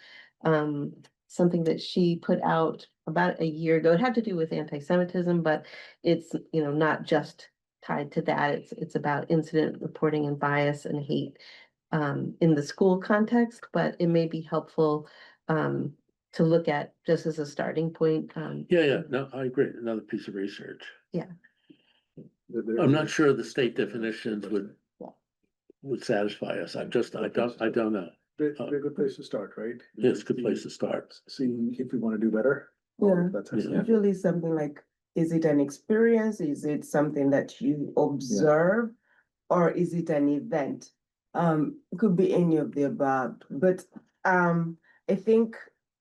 something that she put out about a year ago. It had to do with anti-Semitism, but it's, not just tied to that. It's about incident reporting and bias and hate in the school context, but it may be helpful to look at just as a starting point. Yeah, no, I agree. Another piece of research. Yeah. I'm not sure the state definitions would satify us. I don't know. Very good place to start, right? It's a good place to start. Seeing if we want to do better. Yeah. That's Yeah. Usually something like, is it an experience? Is it something that you observe? or is it an event? It could be any of the above, but I think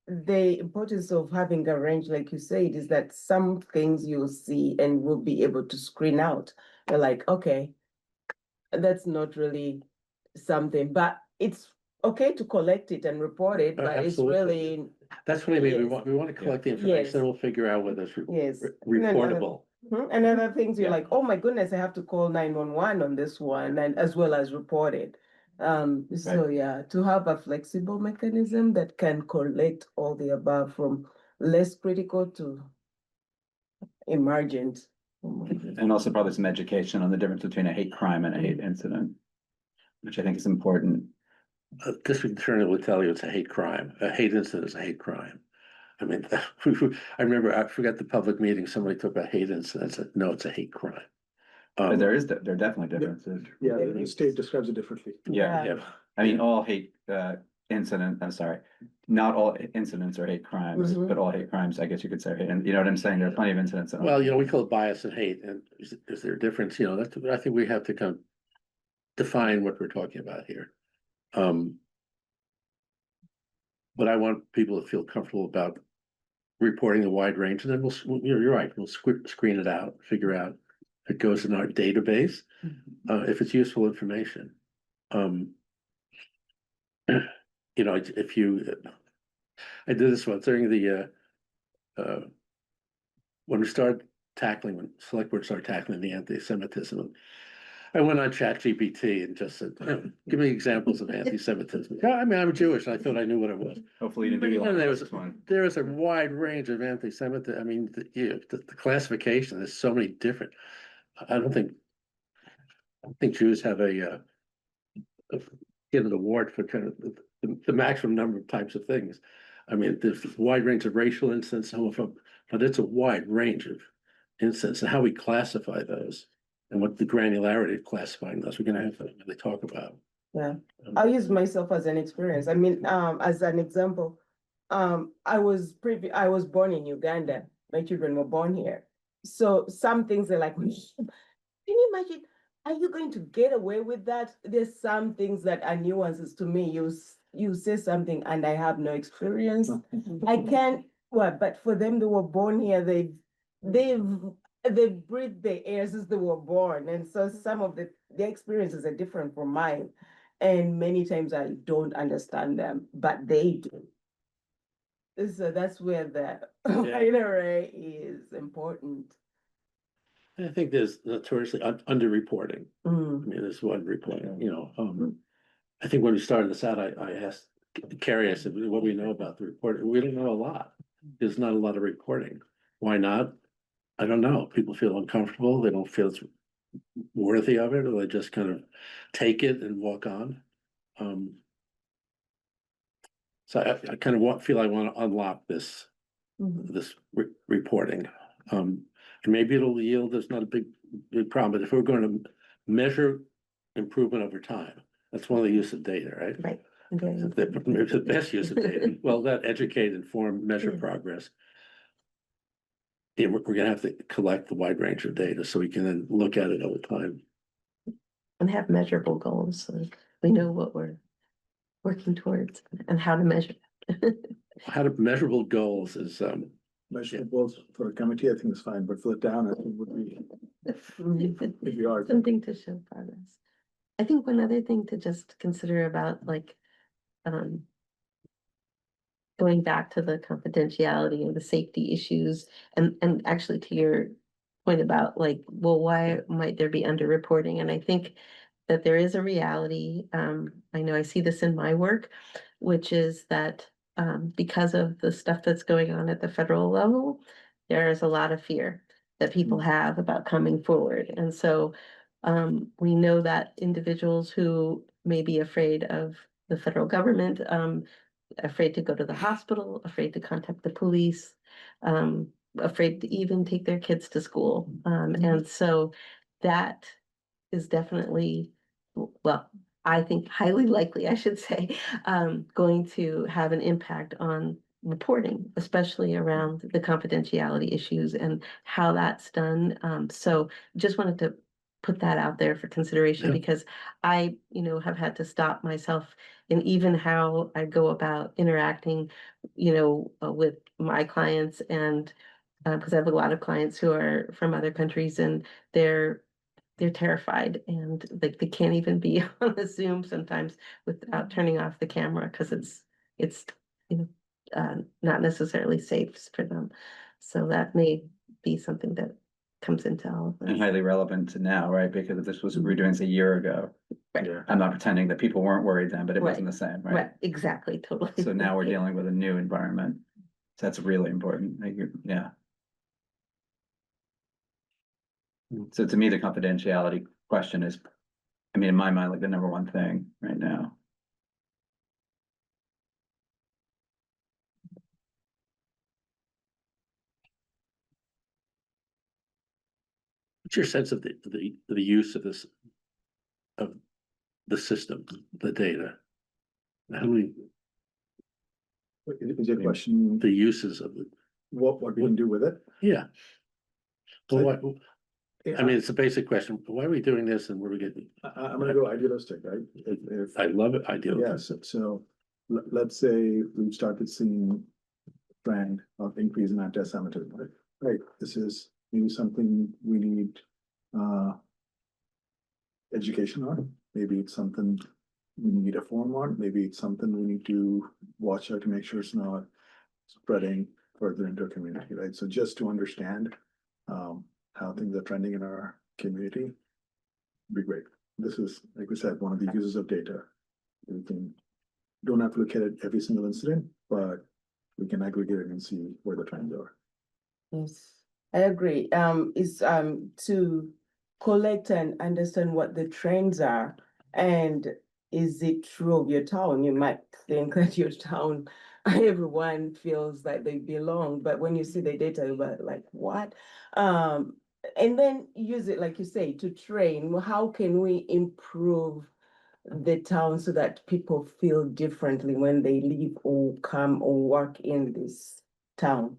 the importance of having a range, like you said, is that some things you'll see and will be able to screen out. You're like, okay, that's not really something, but it's okay to collect it and report it, but it's Absolutely. really, That's what I mean. We Yes. want, we want to collect the Yes. information, and we'll figure out whether it's yes. reportable. And other things, you're Yeah. like, oh my goodness, I have to call 911 on this one, and as well as report it. So yeah, to have a flexible mechanism that can collect all the above from less critical to emergent. And also probably some education on the difference between a hate crime and a hate incident, which I think is important. District attorney will tell you it's a hate crime. A hate incident is a hate crime. I mean, I remember, I forgot the public meeting, somebody took a hate incident, and said, no, it's a hate crime. But there are definitely differences. Yeah, the state describes it differently. Yeah, Yeah, I mean, all hate not all incidents are hate crimes, Mhm. but all hate crimes, I guess you could say, and you know what I'm saying? There are plenty of incidents. that well, you know, we call it bias and hate, and is there a difference? You know, that's, I think we have to kind of define what we're talking about here. But I want people to feel comfortable about reporting a wide range, and then you're right, we'll screen it out, figure out if it goes in our database, if it's useful information. You know, if you, I did this once during the, when we started tackling, when select board started tackling the anti-Semitism, I went on ChatGPT and just said, give me examples of anti-Semitism. Yeah, I mean, I'm Jewish, and I thought I knew what it was. Hopefully you didn't do And one. there was a wide range of anti-Semitism. I mean, the classification, there's so many different. I don't think Jews have get an award for kind of the maximum number of types of things. I mean, there's a wide range of racial incidents, but it's a wide range of incidents, and how we classify those and what the granularity of classifying those we're going to have to really talk about. Yeah, I'll use myself as an experience. I mean, as an example, I was born in Uganda. My children were born here. So some things are like, can you imagine? Are you going to get away with that? There's some things that are nuances to me. You say something and I have no experience. I can't, well, but for them, they were born here. They've breathed the air since they were born. And so some of their experiences are different from mine. And many times I don't understand them, but they do. So that's where the wide array is important. I think there's notoriously underreporting. I Mm. mean, there's one reporting, you know, I think when we started this out, I asked Carrie, I said, what do we know about the report? We don't know a lot. There's not a lot of reporting. Why not? I don't know. People feel uncomfortable. They don't feel it's worthy of it, or they just kind of take it and walk on. So I kind of feel I want to unlock this reporting. And maybe it'll yield, there's not a big problem, but if we're going to measure improvement over time, that's one of the use of data, right? Right. The best use of data. Well, that educate, inform, measure progress. Yeah, we're gonna have to collect the wide range of data so we can then look at it over time. And have measurable goals, so we know what we're working towards and how to measure. How to measurable goals is, Measurables for a committee, I think is fine, but for the town, I think would be hard. Something to show progress. I think one other thing to just consider about like, going back to the confidentiality and the safety issues, and actually to your point about like, well, why might there be underreporting? And I think that there is a reality, I know I see this in my work, which is that because of the stuff that's going on at the federal level, there is a lot of fear that people have about coming forward. And so we know that individuals who may be afraid of the federal government, afraid to go to the hospital, afraid to contact the police, afraid to even take their kids to school. And so that is definitely, well, I think highly likely, I should say, going to have an impact on reporting, especially around the confidentiality issues and how that's done. So just wanted to put that out there for consideration, Yeah. because I, have had to stop myself in even how I go about interacting, with my clients, and because I have a lot of clients who are from other countries, and they're terrified, and like they can't even be on a Zoom sometimes without turning off the camera, because it's not necessarily safe for them. So that may be something that comes into all of And this. highly relevant to now, right? Because if this was, we were doing this a year ago. Right. Yeah. I'm not pretending that people weren't worried then, but it wasn't Right. the same, Right, right? exactly, totally. So now we're dealing with a new environment. So that's really important. Yeah. So to me, the confidentiality question is, I mean, in my mind, like the number one thing right now. What's your sense of the use of this, of the system, the data? How do we, Is your question, the uses of it? what we can do with it? Yeah. Well, So I mean, it's a basic question. Why are we doing this and what are we getting? I'm gonna go idealistic, right? If I love it, ideal. Yes, so let's say we've started seeing trend of increase in anti-Semitism, right? This is maybe something we need education on. Maybe it's something we need a form on. Maybe it's something we need to watch out to make sure it's not spreading further into a community, right? So just to understand how things are trending in our community, be great. This is, like we said, one of the uses of data. We don't have to look at it every single incident, but we can aggregate it and see where the trends are. Yes, I agree. Is to collect and understand what the trends are, and is it true of your town? You might think that your town, everyone feels like they belong, but when you see the data, you're like, what? And then use it, like you say, to train. How can we improve the town so that people feel differently when they live or come or work in this town?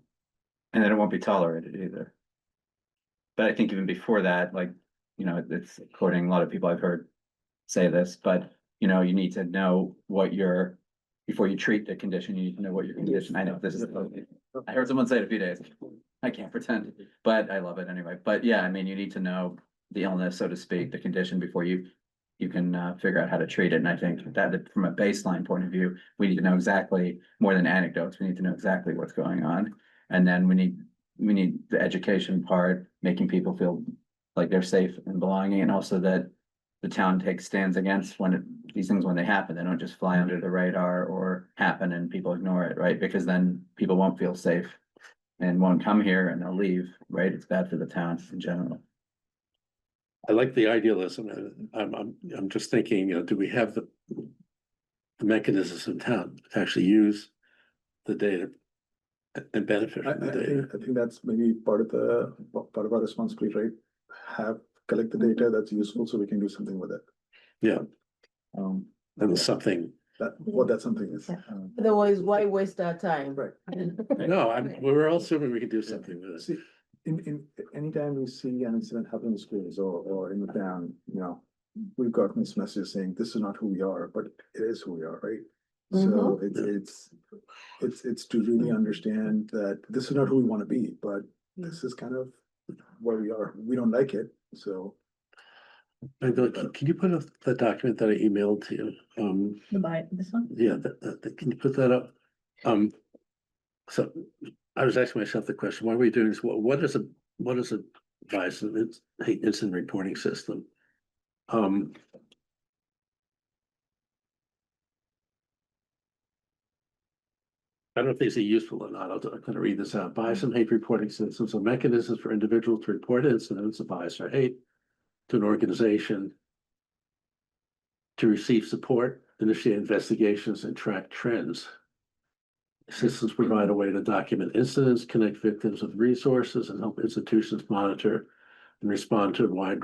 And then it won't be tolerated either. But I think even before that, like, it's quoting a lot of people I've heard say this, but you need to know what your, before you treat the condition, you need to know what your condition, I know this is, I heard someone say it a few days. I can't pretend, but I love it anyway. But yeah, I mean, you need to know the illness, so to speak, the condition before you can figure out how to treat it. And I think that from a baseline point of view, we need to know exactly, more than anecdotes, we need to know exactly what's going on. And then we need the education part, making people feel like they're safe and belonging, and also that the town takes stands against these things when they happen. They don't just fly under the radar or happen and people ignore it, right? Because then people won't feel safe and won't come here and they'll leave, right? It's bad for the town in general. I like the idealism. I'm just thinking, do we have the mechanisms in town to actually use the data and benefit from the data? I think that's maybe part of our responsibility, right? Collect the data that's useful so we can do something with it. Yeah, Um, and something, what that something is. Yeah. Otherwise, why waste our time? Right. no, we're all assuming we can do something with it. See, anytime we see an incident happen in schools or in the town, we've gotten this message saying this is not who we are, but it is who we are, right? So it's to really understand that this is not who we want to be, but this is kind of where we are. We don't like it, so. And can you put up the document that I emailed to you? This one? Yeah, can you put that up? So I was asking myself the question, why are we doing this? What is a bias hate incident reporting system? I don't know if these are useful or not. I'm going to read this out. Bias and hate reporting systems are mechanisms for individuals to report incidents of bias or hate to an organization to receive support, initiate investigations, and track trends. Systems provide a way to document incidents, connect victims with resources, and help institutions monitor and respond to a wide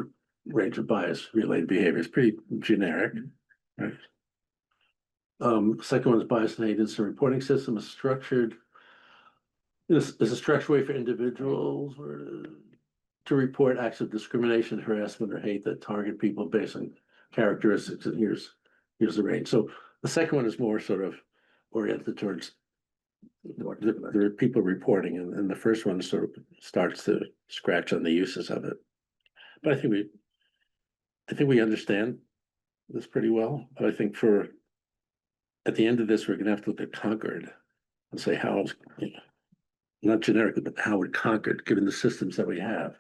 range of bias-related behaviors. Pretty generic, right? Second one is bias and hate incident reporting system is structured. This is a structured way for individuals to report acts of discrimination, harassment, or hate that target people based on characteristics, and here's the range. So the second one is more sort of oriented towards there are people reporting, and the first one sort of starts to scratch on the uses of it. But I think we understand this pretty well, but I think at the end of this, we're gonna have to look at Concord and say how, not generically, but how we're Concord, given the systems that we have,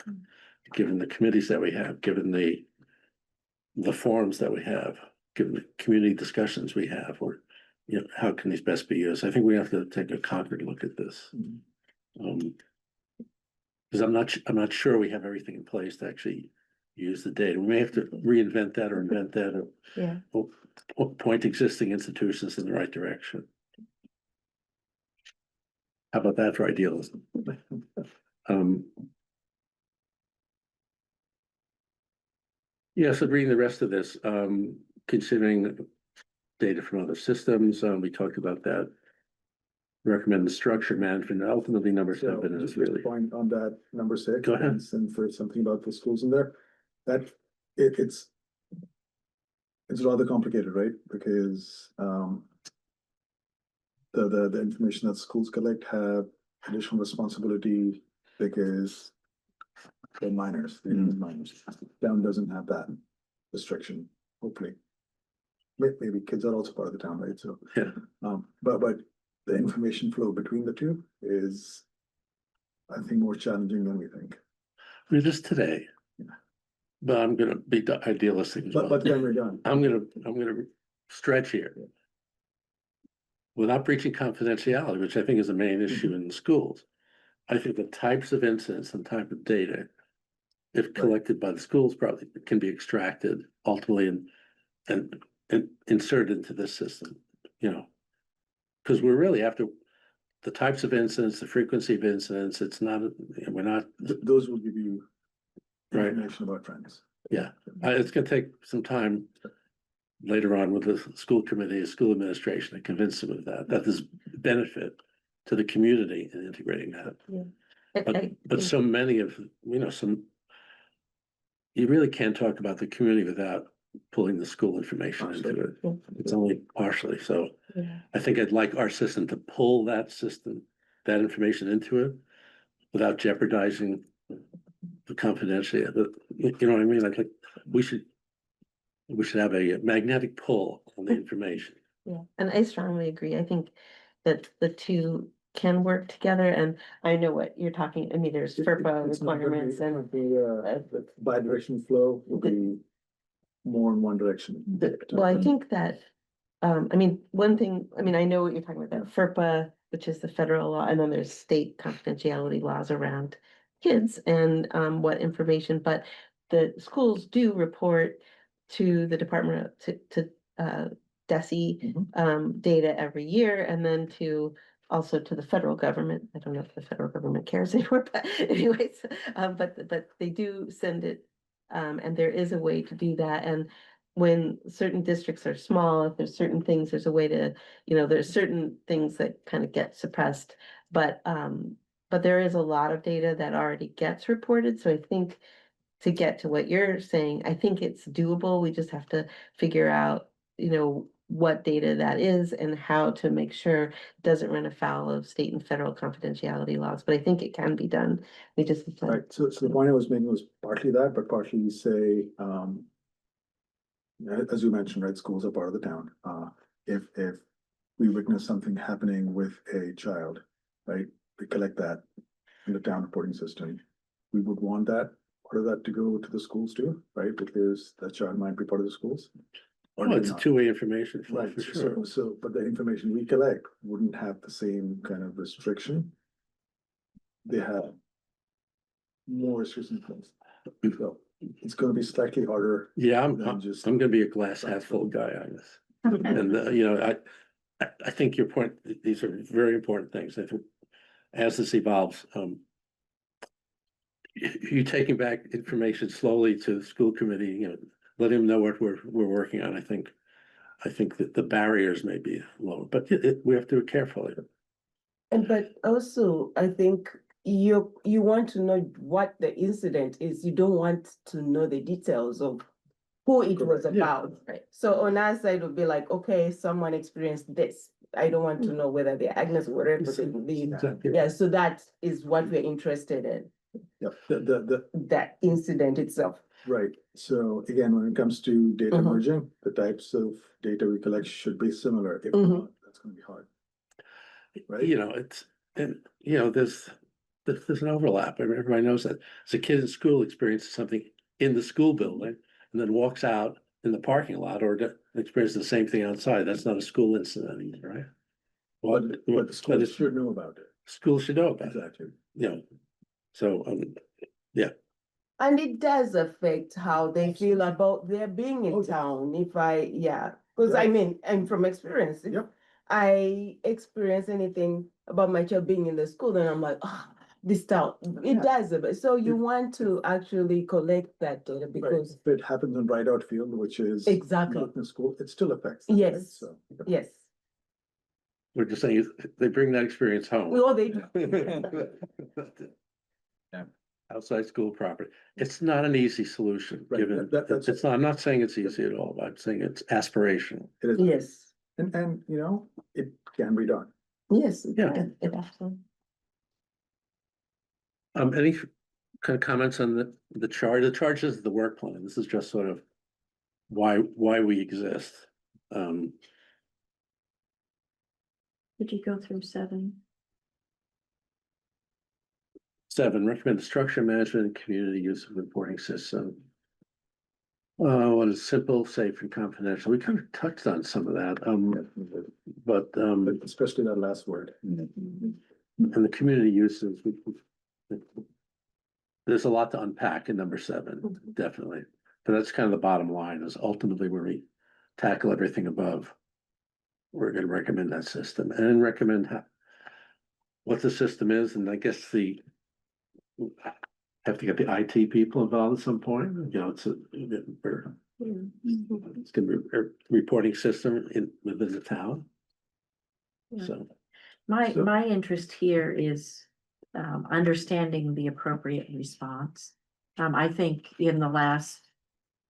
given the committees that we have, given the forums that we have, given the community discussions we have, or, how can these best be used? I think we have to take a Concord look at this. Because I'm not sure we have everything in place to actually use the data. We may have to reinvent that or invent that, or Yeah. point existing institutions in the right direction. How about that for idealism? Yeah, so reading the rest of this, considering data from other systems, we talked about that. Recommend the structure, management, and ultimately number So seven is just really. a point on that number 6. Go ahead. And for something about the schools in there, that it's rather complicated, right? Because the information that schools collect have additional responsibility because they're minors, they're minors. Town doesn't have that restriction, hopefully. Maybe kids are also part of the town, right? So, Yeah. but the information flow between the two is, I think, more challenging than we think. I mean, just today. But I'm gonna be idealistic as well. But then we're done. I'm gonna stretch here. Without breaching confidentiality, which I think is the main issue in the schools. I think the types of incidents and type of data, if collected by the schools, probably can be extracted ultimately and inserted into this system, Because we're really after the types of incidents, the frequency of incidents, it's not, we're not, Those will give you Right. information about trends. it's gonna take some time later on with the school committee, school administration to convince them of that there's benefit to the community in integrating that. But so many of, you really can't talk about the community without pulling the school information into it. Yeah. It's only partially, so Yeah. I think I'd like our system to pull that information into it without jeopardizing the confidentiality. You know what I mean? Like we should have a magnetic pull on the information. Yeah, and I strongly agree. I think that the two can work together, and I know what you're talking, I mean, there's FERPA It's not gonna requirements be- and the bi-directional flow will be more in one direction. well, I think that, I mean, one thing, I mean, I know what you're talking about, FERPA, which is the federal law, and then there's state confidentiality laws around kids and, what information, but the schools do report to the Department to DESI, data every year, and then also to the federal government. I don't know if the federal government cares anymore, but anyways, but they do send it. And there is a way to do that, and when certain districts are small, if there's certain things, there's a way to, there's certain things that kind of get suppressed. But there is a lot of data that already gets reported, so I think to get to what you're saying, I think it's doable. We just have to figure out, what data that is and how to make sure it doesn't run afoul of state and federal confidentiality laws, but I think it can be done. We just have to. Right, so the point I was making was partly that, but partly say, as you mentioned, right, schools are part of the town. If we witness something happening with a child, right, we collect that in the town reporting system. We would want that, part of that to go to the schools too, right, because that child might be part of the schools. Or Oh, it's a not. two-way information flow Right, for sure. so, but the information we collect wouldn't have the same kind of restriction. They have more restrictions in place. So it's gonna be slightly harder Yeah, than just. I'm gonna be a glass half full guy on this. And, I think your point, these are very important things. I think as this evolves, you taking back information slowly to the school committee, let him know what we're working on. I think that the barriers may be low, but we have to do it carefully. But also, I think you want to know what the incident is, you don't want to know the details of who it was Correct. Yeah. about. Right. So on our side would be like, okay, someone experienced this. I don't want to know whether they're Agnes or whatever. Exactly. Yeah, so that is what we're interested in, Yep, the, that incident itself. right, so again, when it comes to data Mhm. merging, the types of data we collect should be similar, if Mhm. not, that's gonna be hard. Right. You know, it's, and, you know, there's an overlap. I mean, everybody knows that. As a kid in school experiences something in the school building and then walks out in the parking lot or experiences the same thing outside. That's not a school incident either, right? Well, But the school it's- should know about it, School should know about it, exactly. you know, so, And it does affect how they feel about their being Oh, in yeah. town, because I Yeah. mean, and from experience. If Yep. I experience anything about my child being in the school, then I'm like, oh, this town, it Yeah. does, but so you want to actually collect that data Right, because, if it happens in Rideout Field, which is. Exactly. Not in the school, it still affects. them, right? Yes. So. yes, we're just saying they bring that experience home. well, they do. Yeah. Outside school property. It's not an easy solution, Right, given, that's- it's not, I'm not saying it's easy at all. I'm saying it's aspirational. It is. Yes, And, you know, it can be done. yes. Yeah. It absolutely. Any kind of comments on the charge? The charge is the work plan. This is just sort of why we exist. Did you go through 7? 7, recommend the structure, management, and community use of reporting system. What is simple, safe, and confidential? We kind of touched on some of that, but, But especially that last word. and the community uses, there's a lot to unpack in number 7, definitely. But that's kind of the bottom line, is ultimately where we tackle everything above. We're gonna recommend that system and recommend what the system is, and I guess have to get the IT people involved at some point, you know, it's gonna be a reporting system within the town. Yeah. So, So- My interest here is understanding the appropriate response. I think in the last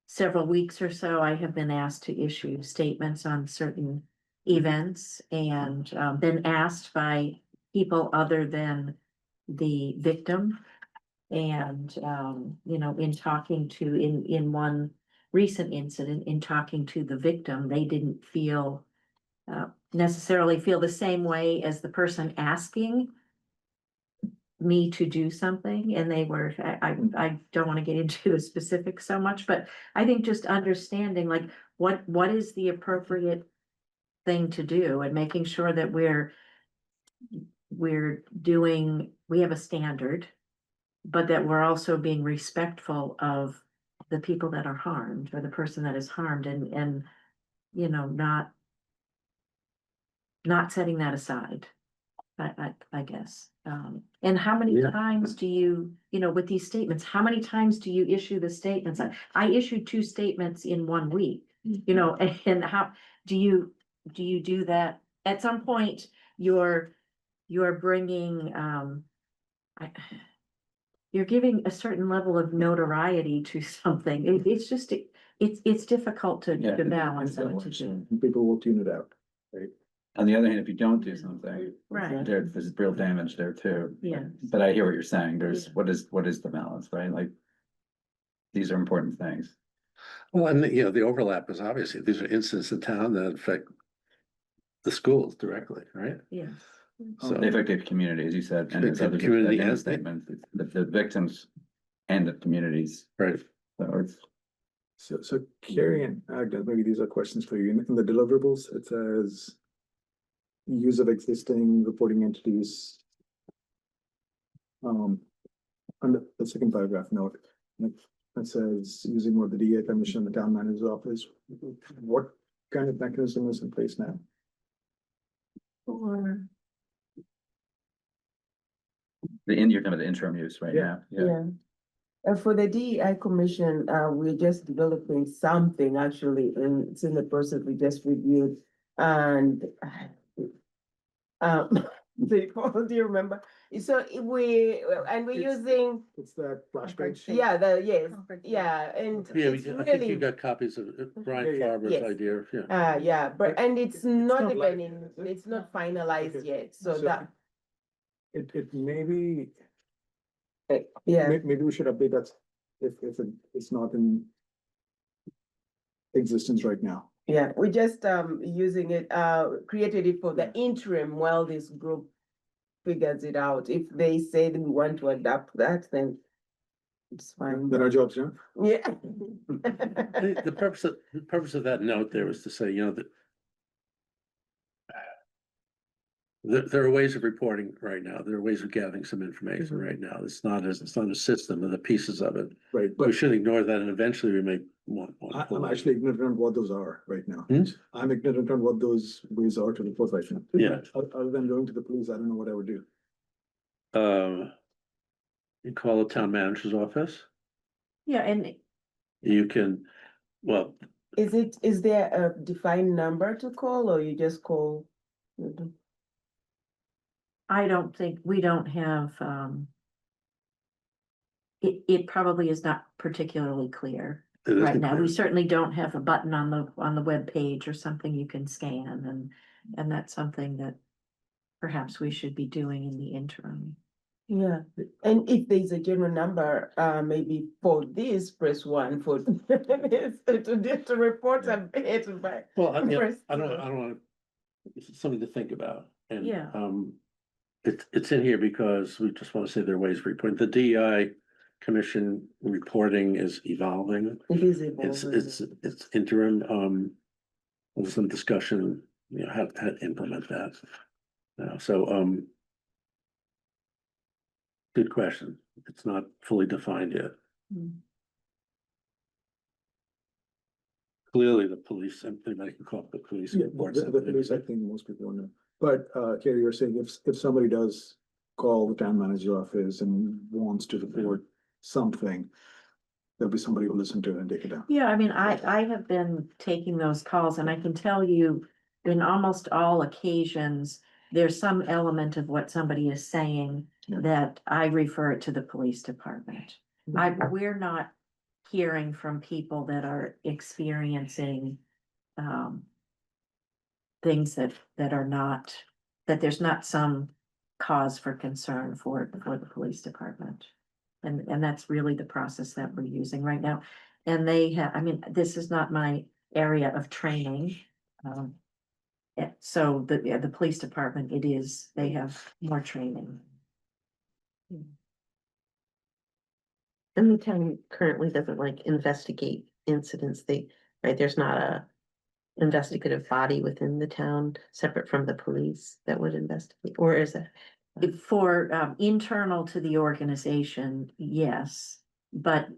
several weeks or so, I have been asked to issue statements on certain events and been asked by people other than the victim. And you know, in one recent incident, in talking to the victim, they didn't necessarily feel the same way as the person asking me to do something, and they were, I don't want to get into the specifics so much, but I think just understanding like what is the appropriate thing to do and making sure that we have a standard, but that we're also being respectful of the people that are harmed or the person that is harmed and you know, not setting that aside. I guess. And how many Yeah. times do you know, with these statements, how many times do you issue the statements? I issued 2 statements in 1 week, you know, and how do you do that? At some point, you're bringing, you're giving a certain level of notoriety to something. It's just, it's difficult to Yeah. balance. People will tune it out, right? On the other hand, if you don't do something, Right, there's real damage there too. yeah. But I hear what you're saying. There's, Yeah. what is the balance, right? Like. These are important things. well, and you know, the overlap is obviously, these are incidents in town that affect the schools directly, right? Yes. So, They affect the community, as you said, and as The others have community said in the and- statement, the victims and the communities. right, So it's, So Carrie and Agnes, maybe these are questions for you. In the deliverables, it says use of existing reporting entities. On the second paragraph note, it says using more of the DA commission, the town manager's office. What kind of mechanism is in place now? Or, you're talking about the interim use right now. Yeah. For the DEI commission, we're just developing something actually, and it's in the process we just reviewed. And Do you remember? So and we're It's- using, It's that flash page. yes, and Yeah, it's I think you really, got copies of Brian Yeah. Farber's Yes. idea, yeah. yeah, but, and it's not not live even yet, is it? it's not finalized Okay. yet, so So- that, It may be, yeah. maybe we should update that it's not in existence right now. Yeah, we just using it, created it for the interim while this group figures it out. If they say that we want to adapt that, then it's fine. Then our job's done. Yeah. The purpose of that note there was to say, you know, that there are ways of reporting right now. There are ways of gathering some information right now. It's not a system of the pieces of it. Right, We but shouldn't ignore that, and eventually we may want. I'm actually ignorant on what those are right now. Hmm? I'm ignorant on what those ways are to report right now. Yeah. Other than going to the police, I don't know what I would do. You call the town manager's office, Yeah, and you can, well, Is there a defined number to call, or you just call? I don't think, we don't have, it probably is not particularly clear it isn't right now. clear. We certainly don't have a button on the webpage or something you can scan, and that's something that perhaps we should be doing in the interim. Yeah, and if there's a general number, maybe for this, press one, for this, to report a bit, but. Well, I press don't, two. I don't want, it's something to think about, and, Yeah. it's in here because we just want to say there are ways of reporting. The DEI commission reporting is evolving. It is It's, evolving. it's interim, there's some discussion, you know, how to implement that. So, good question. It's not fully defined yet. Clearly, the police, anybody can call up the police. and Yeah, report the something. police, I think most people don't know. But, Carrie, you're saying if somebody does call the town manager's office and wants to report something, there'll be somebody who will listen to it and take it down. Yeah, I mean, I have been taking those calls, and I can tell you, in almost all occasions, there's some element of what somebody is saying Yeah. that I refer it to the police department. We're not hearing from people that are experiencing things that are not, that there's not some cause for concern for the police department. And that's really the process that we're using right now. And they have, I mean, this is not my area of training. So the police department, they have more training. And the town currently doesn't investigate incidents, right, there's not a investigative body within the town separate from the police that would investigate, or is it? For internal to the organization, yes, but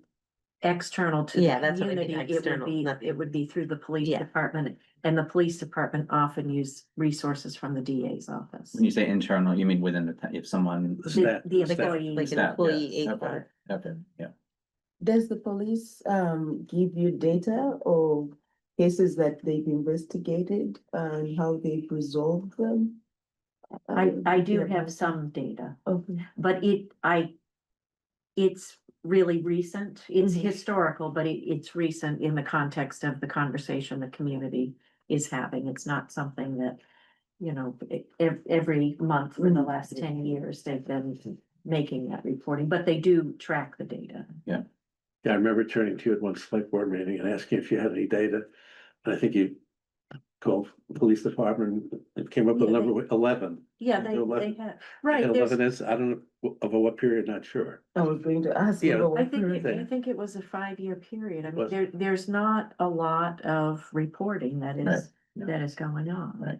external to the Yeah, that's what I mean, community, external, it would be through the police Yeah. department. And the police department often use resources from the DA's office. When you say internal, you mean within if someone. The staff- The staff. employee. Like an Staff, employee yeah. HR. Okay, yeah. Does the police give you data or cases that they've investigated and how they've resolved them? I do have some data, Okay. but it's really recent. It's Mm-hmm. Mhm. historical, but it's recent in the context of the conversation the community is having. It's not something that, every month for the last 10 years, they've been making that reporting, but they do track the data. Yeah, I remember turning to you at one select board meeting and asking if you had any data. And I think you called the police department, it came up with Yeah, number 11. Yeah, And they 11 have, right, And there's, 11 is, I don't know, over what period, not sure. I was going to ask. Yeah, you about I think, what I think it was a 5-year period. I mean, Was- there's not a lot of reporting that Right, is, yeah. that is going on. Right.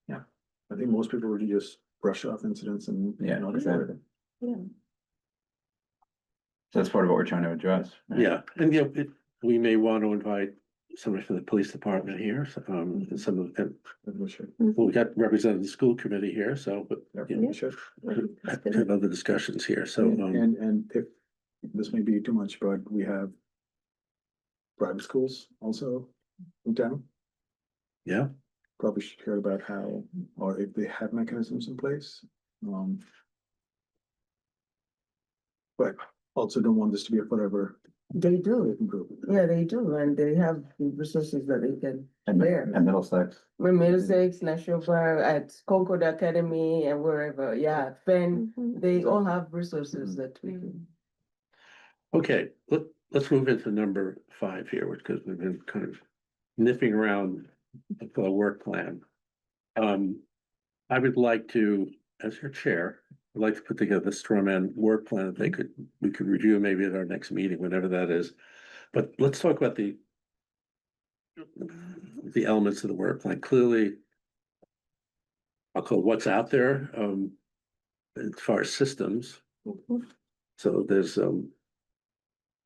I think most people really just brush off incidents and. Yeah, not exactly. report it. Yeah. So that's part of what we're trying to address. right? Yeah, and we may want to invite somebody from the police department here, and some of them, Maybe we should. well, we got represented the school committee here, so, but. Yeah, you know, we should. have other discussions here, so, And if, this may be too much, but we have private schools also in town. yeah, probably should hear about how, or if they have mechanisms in place. But also don't want this to be a forever They do, improvement. yeah, they do, and they have the resources that they can share. And Middlesex. We're Middlesex, Nashoba, at Concord Academy and wherever, yeah, Penn, they all have resources that we can. Okay, let's move into number 5 here, which, because we've been kind of nipping around the work plan. I would like to, as your chair, I'd like to put together the straw man work plan that we could review maybe at our next meeting, whenever that is. But let's talk about the elements of the work plan. Clearly, I'll call what's out there, as far as systems. So there's, and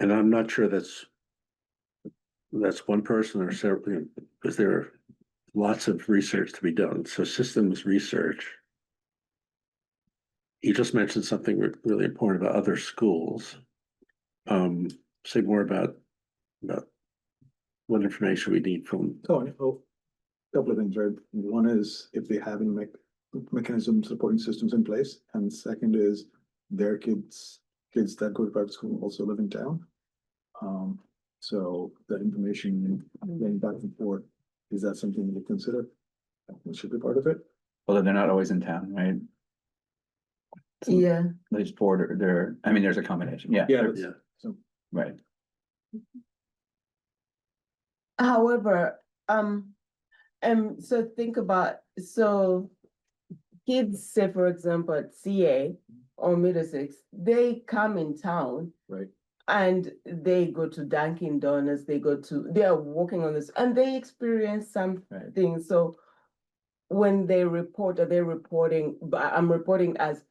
I'm not sure that's one person or several, because there are lots of research to be done. So systems research. You just mentioned something really important about other schools. Say more about what information we need from. Couple of things, right? One is if they have any mechanism supporting systems in place, and second is their kids that go to private school also live in town. So that information going back and forth, is that something you consider? That should be part of it. Although they're not always in town, right? Yeah, They just border, I mean, there's a combination, yeah. Yeah, Yeah. so Right. however, so think about, so kids, say for example, at CA or Middlesex, they come in town. Right. And they go to Dunkin' Donuts, they are working on this, and they experience some Right. things, so when they report, are they reporting, but I'm reporting as,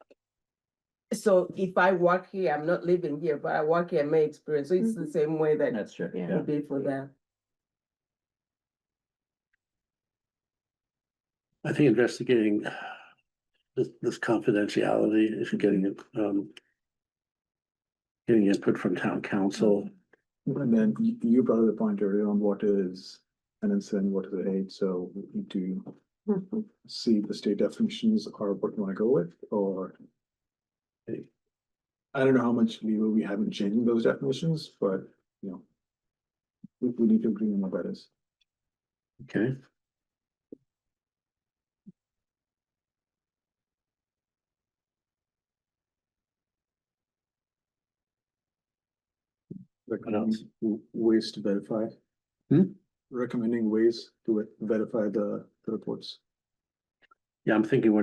so if I work here, I'm not living here, but I work here, I may experience, so it's the same way that That's true, Yeah. yeah. would be for them. I think investigating this confidentiality, if you're getting it, getting input from town council. And then you brought up the point earlier on what is an incident, what is a hate, so we need to see the state definitions are what you want to go with, or I don't know how much leeway we have in changing those definitions, but we need to agree on what that is. Okay. Recommending ways to verify. Recommending ways to verify the reports. Yeah, I'm thinking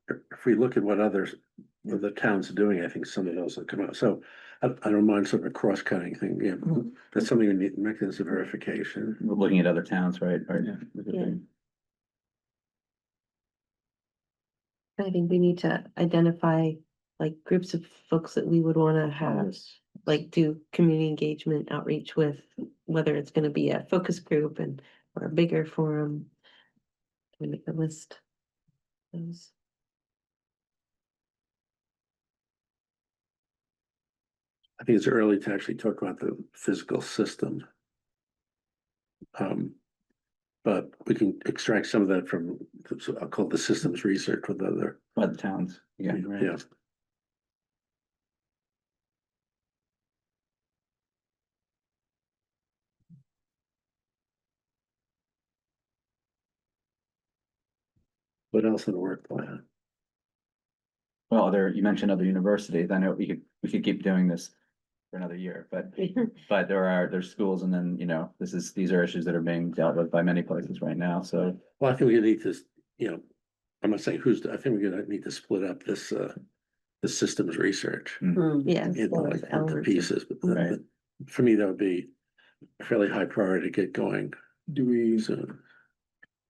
if we look at what others, the towns are doing, I think some of those will come out. So I don't mind sort of a cross-cutting thing. Yeah, that's something we need, mechanism of verification. We're looking at other towns, right? Yeah. I think we need to identify like groups of folks that we would wanna have, like do community engagement outreach with, whether it's gonna be a focus group or a bigger forum. Can we make a list? Those. I think it's early to actually talk about the physical system. But we can extract some of that from, I'll call it the systems research with other. By the towns, yeah. Yeah. What else in the work plan? Well, you mentioned other universities. I know we could keep doing this for another year, but there's schools and then, these are issues that are being dealt with by many places right now, so. Well, I think we need to, I'm not saying I think we're gonna need to split up this, the systems research Yeah. into pieces, but Right. but for me, that would be a fairly high priority to get going Do we, soon.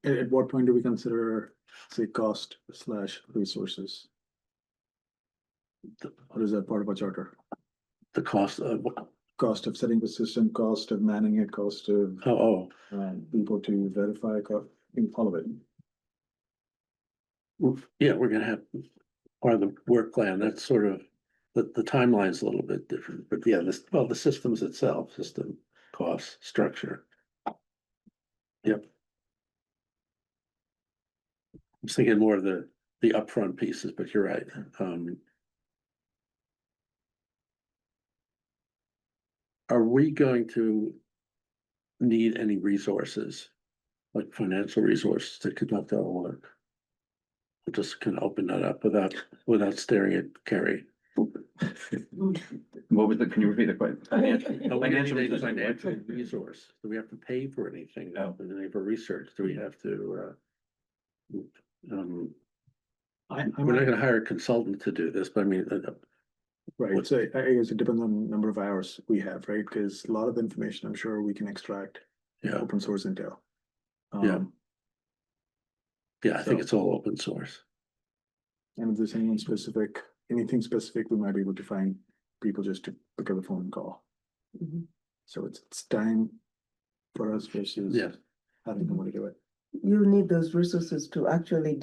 at what point do we consider, say, cost/resources? Or is that part of our charter? The cost of, Cost of setting the system, cost of manning it, cost of people to verify, all of it. Yeah, we're gonna have part of the work plan, that's sort of, the timeline's a little bit different, but yeah, the systems itself, system, cost, structure. Yep. was thinking more of the upfront pieces, but you're right. Are we going to need any resources, like financial resources to conduct our work? I'm just gonna open that up without staring at Carrie. What was can you repeat the question? Are we gonna need Financial any resources. financial resource? Do we have to pay for anything? No. Anything for research? Do we have to, I'm we're not gonna hire a consultant to do this, but I mean, right, so I guess it depends on the number of hours we have, right? Because a lot of information, I'm sure we can extract yeah, open source Intel. Yeah. I think So- it's all open source. And if there's anything specific, we might be able to find people just to pick up the phone and call. Mhm. So it's time for us versus Yeah. having someone to do it. You need those resources to actually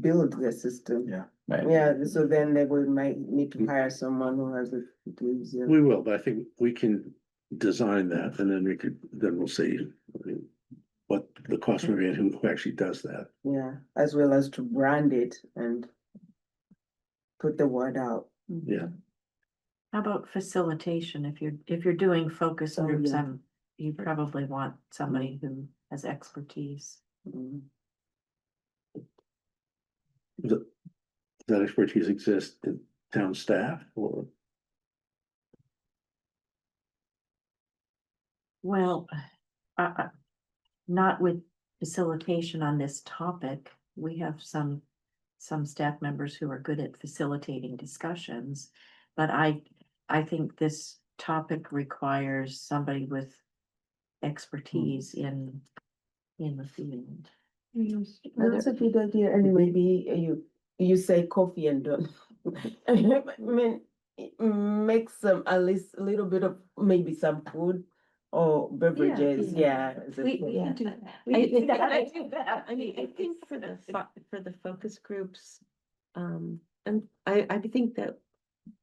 build the system. Yeah. Right. Yeah, so then they will might need to hire someone who has it. We will, but I think we can design that and then then we'll see what the cost will be and who actually does that. Yeah, as well as to brand it and put the word out. Yeah. How about facilitation? If you're doing focus Oh, groups, yeah. you probably want somebody who has expertise. Mhm. Does that expertise exist in town staff or? Well, not with facilitation on this topic. We have some staff members who are good at facilitating discussions. But I think this topic requires somebody with expertise in the field. That's a good idea, and maybe you say coffee and done. I mean, make some, at least a little bit of, maybe some food or beverages, yeah. We can do that. I mean, I think for the focus groups, and I think that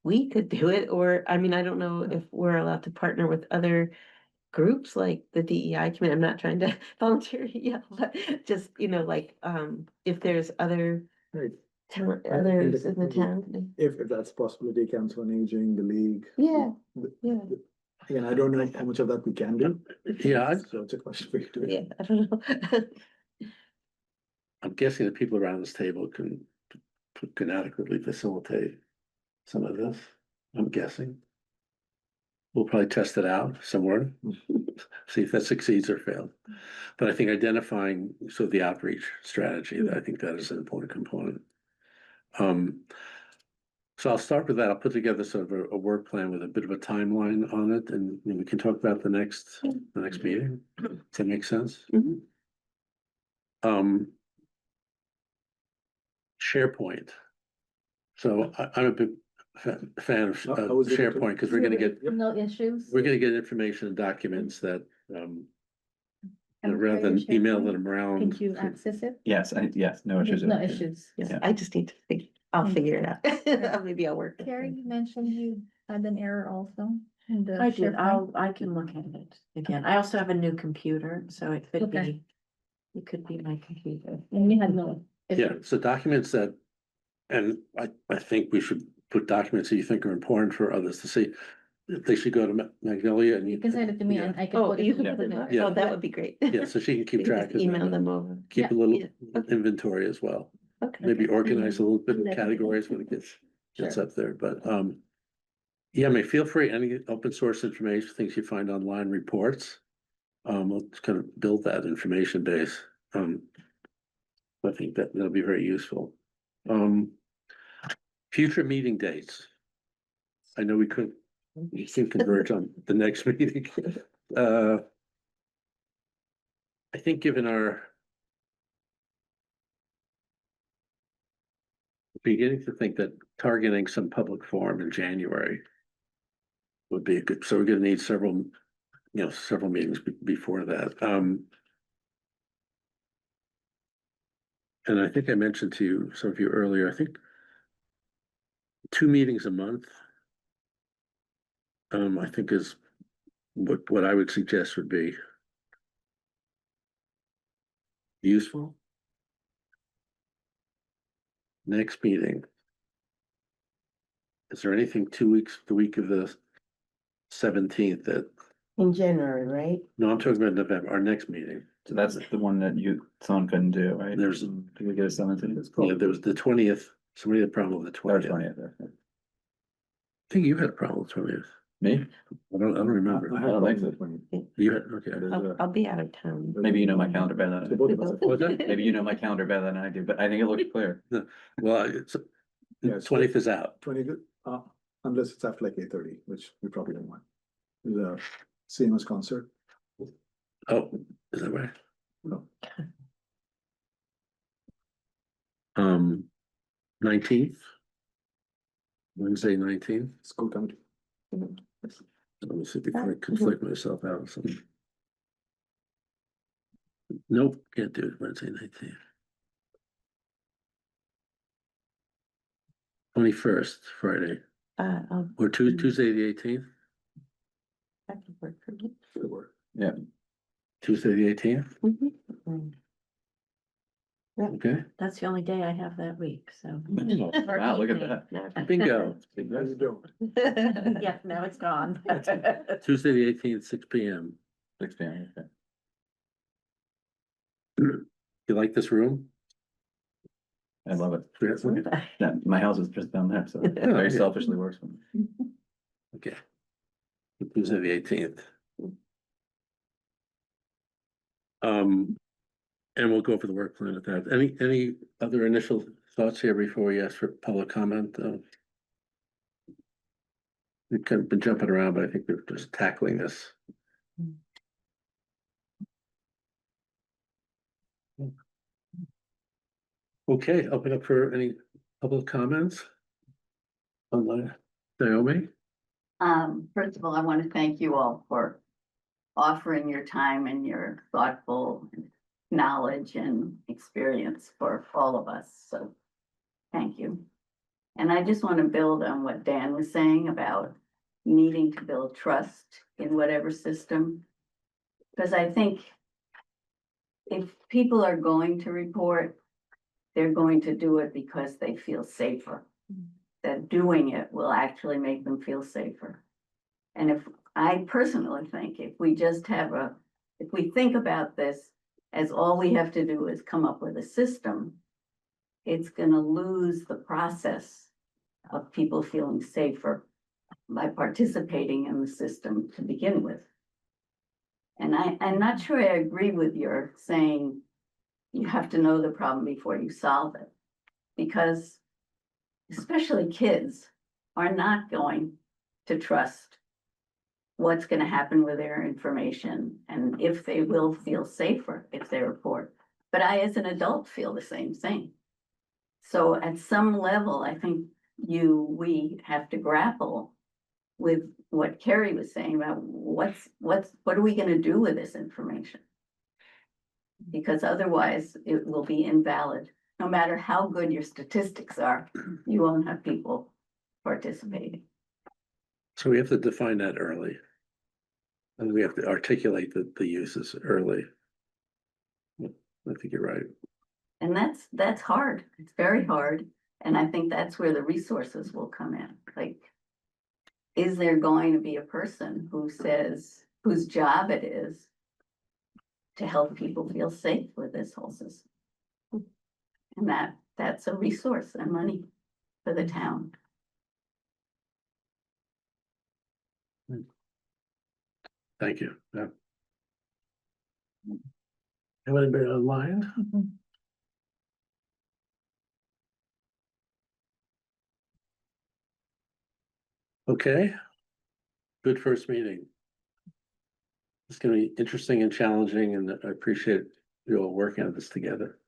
we could do it, or, I mean, I don't know if we're allowed to partner with other groups like the DEI committee. I'm not trying to volunteer, yeah, but just, like, if there's other Right. town, others in the Independently. town. If that's a possibility, Council on Aging, the league. Yeah, the- yeah. Again, I don't know how much of that we can do. Yeah, So it's a question for you to. Yeah, I don't know. I'm guessing the people around this table can adequately facilitate some of this. I'm guessing. We'll probably test it out somewhere, see if that succeeds or fails. But I think identifying sort of the outreach strategy, I think that is an important component. So I'll start with that. I'll put together sort of a work plan with a bit of a timeline on it, and then we can talk about the next meeting. Does that make sense? Mhm. SharePoint. So I'm a big fan of I was able to- SharePoint because we're gonna get No issues. information and documents that Can rather I than share email mine? them around. Can you access it? Yes, no issues. No issues. Yeah, Yeah. I just need to I'll Thank figure it out. Maybe I'll work. Carrie, you mentioned you had an error also in the. I did, SharePoint. I can look at it again. I also have a new computer, so it could Okay. it could be my computer. And we had no. Yeah, issue. so documents that, and I think we should put documents that you think are important for others to see. They should go to Magnolia and You can send it to me Yeah. and I can Oh, put it. you in can the put it notes. in. Oh, that would be great. Yeah, so she can keep You can track just of email them. them over. Keep a Yeah, little yeah, okay, inventory as well. okay. Maybe organize a little bit of Definitely. categories when it gets Sure. up there, but yeah, I mean, feel free, any open source information, things you find online, reports. We'll just kind of build that information base. I think that'll be very useful. Future meeting dates. I know we can converge on the next meeting. I think given our beginning to think that targeting some public forum in January would be a good, so we're gonna need several meetings before that. And I think I mentioned to some of you earlier, I think 2 meetings a month. I think is what I would suggest would be useful. Next meeting. Is there anything 2 weeks, the week of the 17th that, In January, right? no, I'm talking about November, our next meeting. So that's the one that someone couldn't do, right? There's- Did we get a 17th? Yeah, there was the 20th, somebody had a problem with the Or 20th. 20th. I think you had a problem with 20th. Me? I don't remember. I don't think so. You had, okay. I'll be out of town. Maybe you know my calendar better than I So do. both of us. Was that? Maybe you know my calendar better than I do, but I think it looks clear. Well, it's, Yeah, so- 20th is out. 20, unless it's after like 8:30, which we probably don't want. The same as concert. Oh, is that right? No. 19th. Wednesday, 19th. School committee. Let me see before I conflict myself out or something. Nope, can't do it Wednesday, 19th. 21st, Friday, or Tuesday, the 18th, That could work for me. Good work. Tuesday, the 18th, Mhm. okay? That's the only day I have that week, so. Wow, look at that. No. Bingo. How you doing? Yeah, now it's gone. Tuesday, the 18th, 6 P.M. 6 p.m. okay. You like this room? I love it. Okay. Yeah, my house is just down there, so it Yeah. very selfishly works for me. Okay. Tuesday, the 18th. And we'll go over the work plan at that. Any other initial thoughts here before we ask for public comment? We've kind of been jumping around, but I think we're just tackling this. Okay, open up for any public comments? Online, Naomi? First of all, I want to thank you all for offering your time and your thoughtful knowledge and experience for all of us, so thank you. And I just want to build on what Dan was saying about needing to build trust in whatever system. Because I think if people are going to report, they're going to do it because they feel safer. That doing it will actually make them feel safer. And if I personally think if we just have if we think about this as all we have to do is come up with a system, it's gonna lose the process of people feeling safer by participating in the system to begin with. And I'm not sure I agree with your saying you have to know the problem before you solve it. Because especially kids are not going to trust what's going to happen with their information and if they will feel safer if they report. But I, as an adult, feel the same thing. So at some level, I think we have to grapple with what Carrie was saying about what are we going to do with this information? Because otherwise it will be invalid. No matter how good your statistics are, you won't have people participating. So we have to define that early. And we have to articulate the uses early. I think you're right. And that's hard. It's very hard. And I think that's where the resources will come in. Like, is there going to be a person who says, whose job it is to help people feel safe with this whole system? And that's a resource and money for the town. Thank you. Yeah. Have anybody online? Okay. Good first meeting. It's gonna be interesting and challenging, and I appreciate you all working on this together.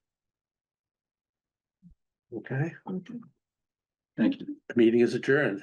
Okay, Thank you. the meeting is adjourned.